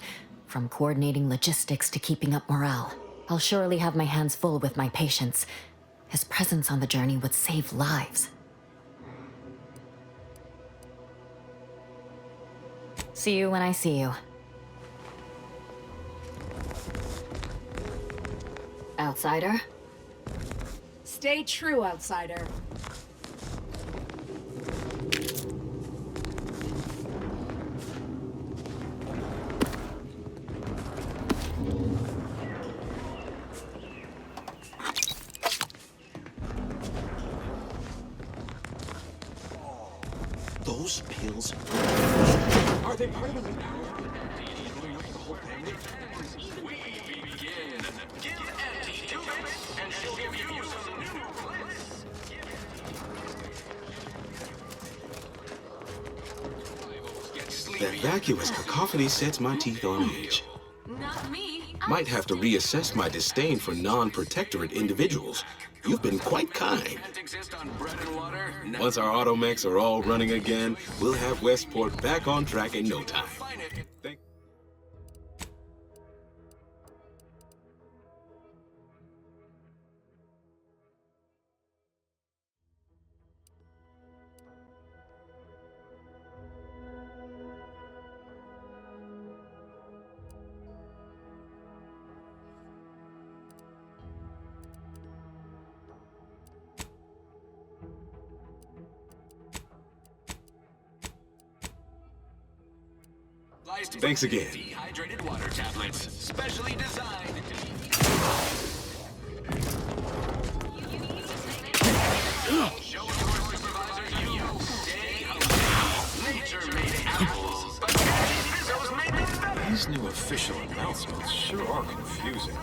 from coordinating logistics to keeping up morale. I'll surely have my hands full with my patients. His presence on the journey would save lives. See you when I see you. Outsider? Stay true, outsider. Those pills... Are they part of the whole family? We begin. Give Auntie 2 bits, and she'll give you some new bliss. That vacuous cacophony sets my teeth on edge. Not me. Might have to reassess my disdain for non-protectorate individuals. You've been quite kind. Once our automechs are all running again, we'll have Westport back on track in no time. Thanks again. Dehydrated water tablets, specially designed to show your supervisor you stay hungry. Nature made apples, but Fizzos made them better. These new official announcements sure are confusing.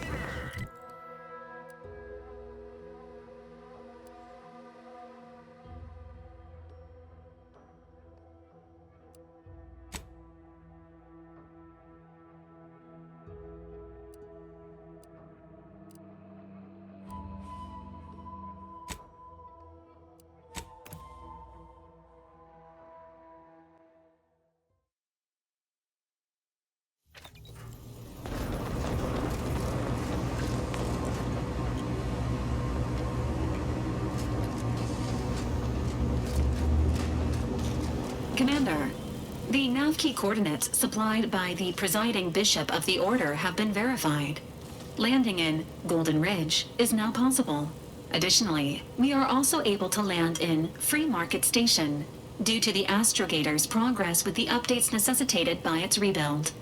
Commander, the nav key coordinates supplied by the presiding bishop of the Order have been verified. Landing in Golden Ridge is now possible. Additionally, we are also able to land in Free Market Station, due to the astrogator's progress with the updates necessitated by its rebuild.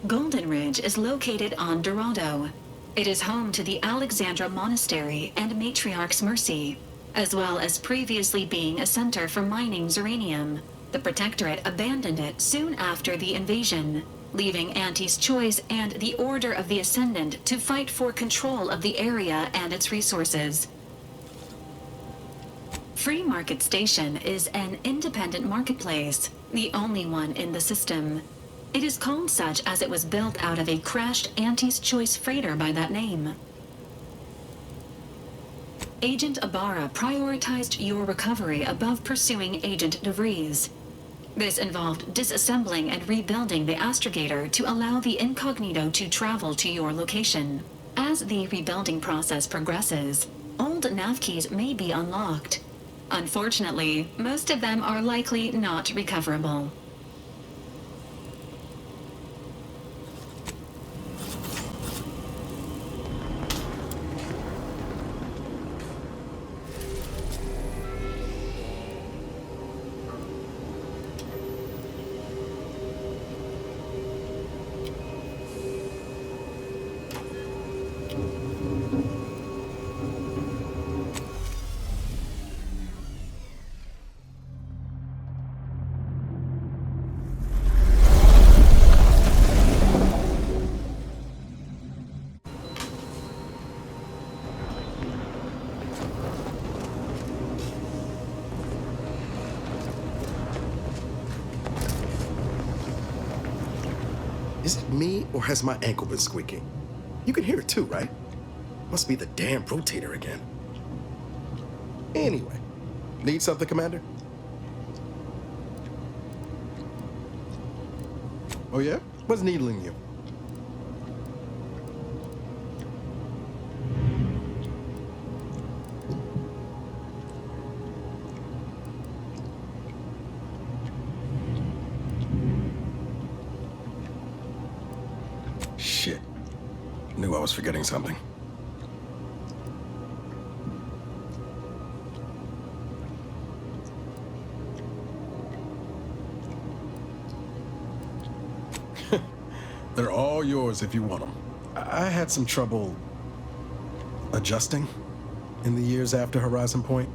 Golden Ridge is located on Dorado. It is home to the Alexandra Monastery and Matriarch's Mercy, as well as previously being a center for mining uranium. The Protectorate abandoned it soon after the invasion, leaving Auntie's Choice and the Order of the Ascendant to fight for control of the area and its resources. Free Market Station is an independent marketplace, the only one in the system. It is called such as it was built out of a crashed Auntie's Choice freighter by that name. Agent Ibarra prioritized your recovery above pursuing Agent DeVries. This involved disassembling and rebuilding the astrogator to allow the incognito to travel to your location. As the rebuilding process progresses, old nav keys may be unlocked. Unfortunately, most of them are likely not recoverable. Is it me, or has my ankle been squeaking? You can hear it too, right? Must be the damn rotator again. Anyway, need something, Commander? Oh yeah? What's needling you? Shit. Knew I was forgetting something. They're all yours if you want them. I had some trouble adjusting in the years after Horizon Point.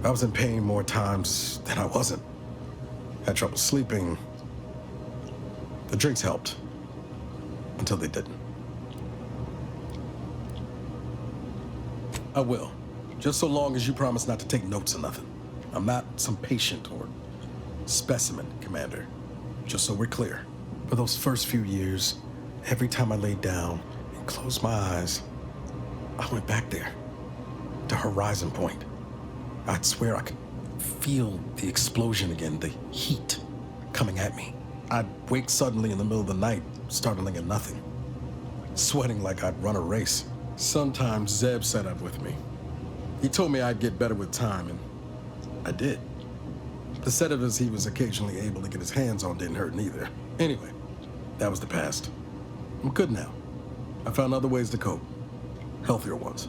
I was in pain more times than I wasn't. Had trouble sleeping. The drinks helped. Until they didn't. I will. Just so long as you promise not to take notes or nothing. I'm not some patient or specimen, Commander. Just so we're clear. For those first few years, every time I laid down and closed my eyes, I went back there, to Horizon Point. I'd swear I could feel the explosion again, the heat coming at me. I'd wake suddenly in the middle of the night, startling at nothing, sweating like I'd run a race. Sometimes Zeb sat up with me. He told me I'd get better with time, and I did. The sedatives he was occasionally able to get his hands on didn't hurt neither. Anyway, that was the past. I'm good now. I found other ways to cope. Healthier ones.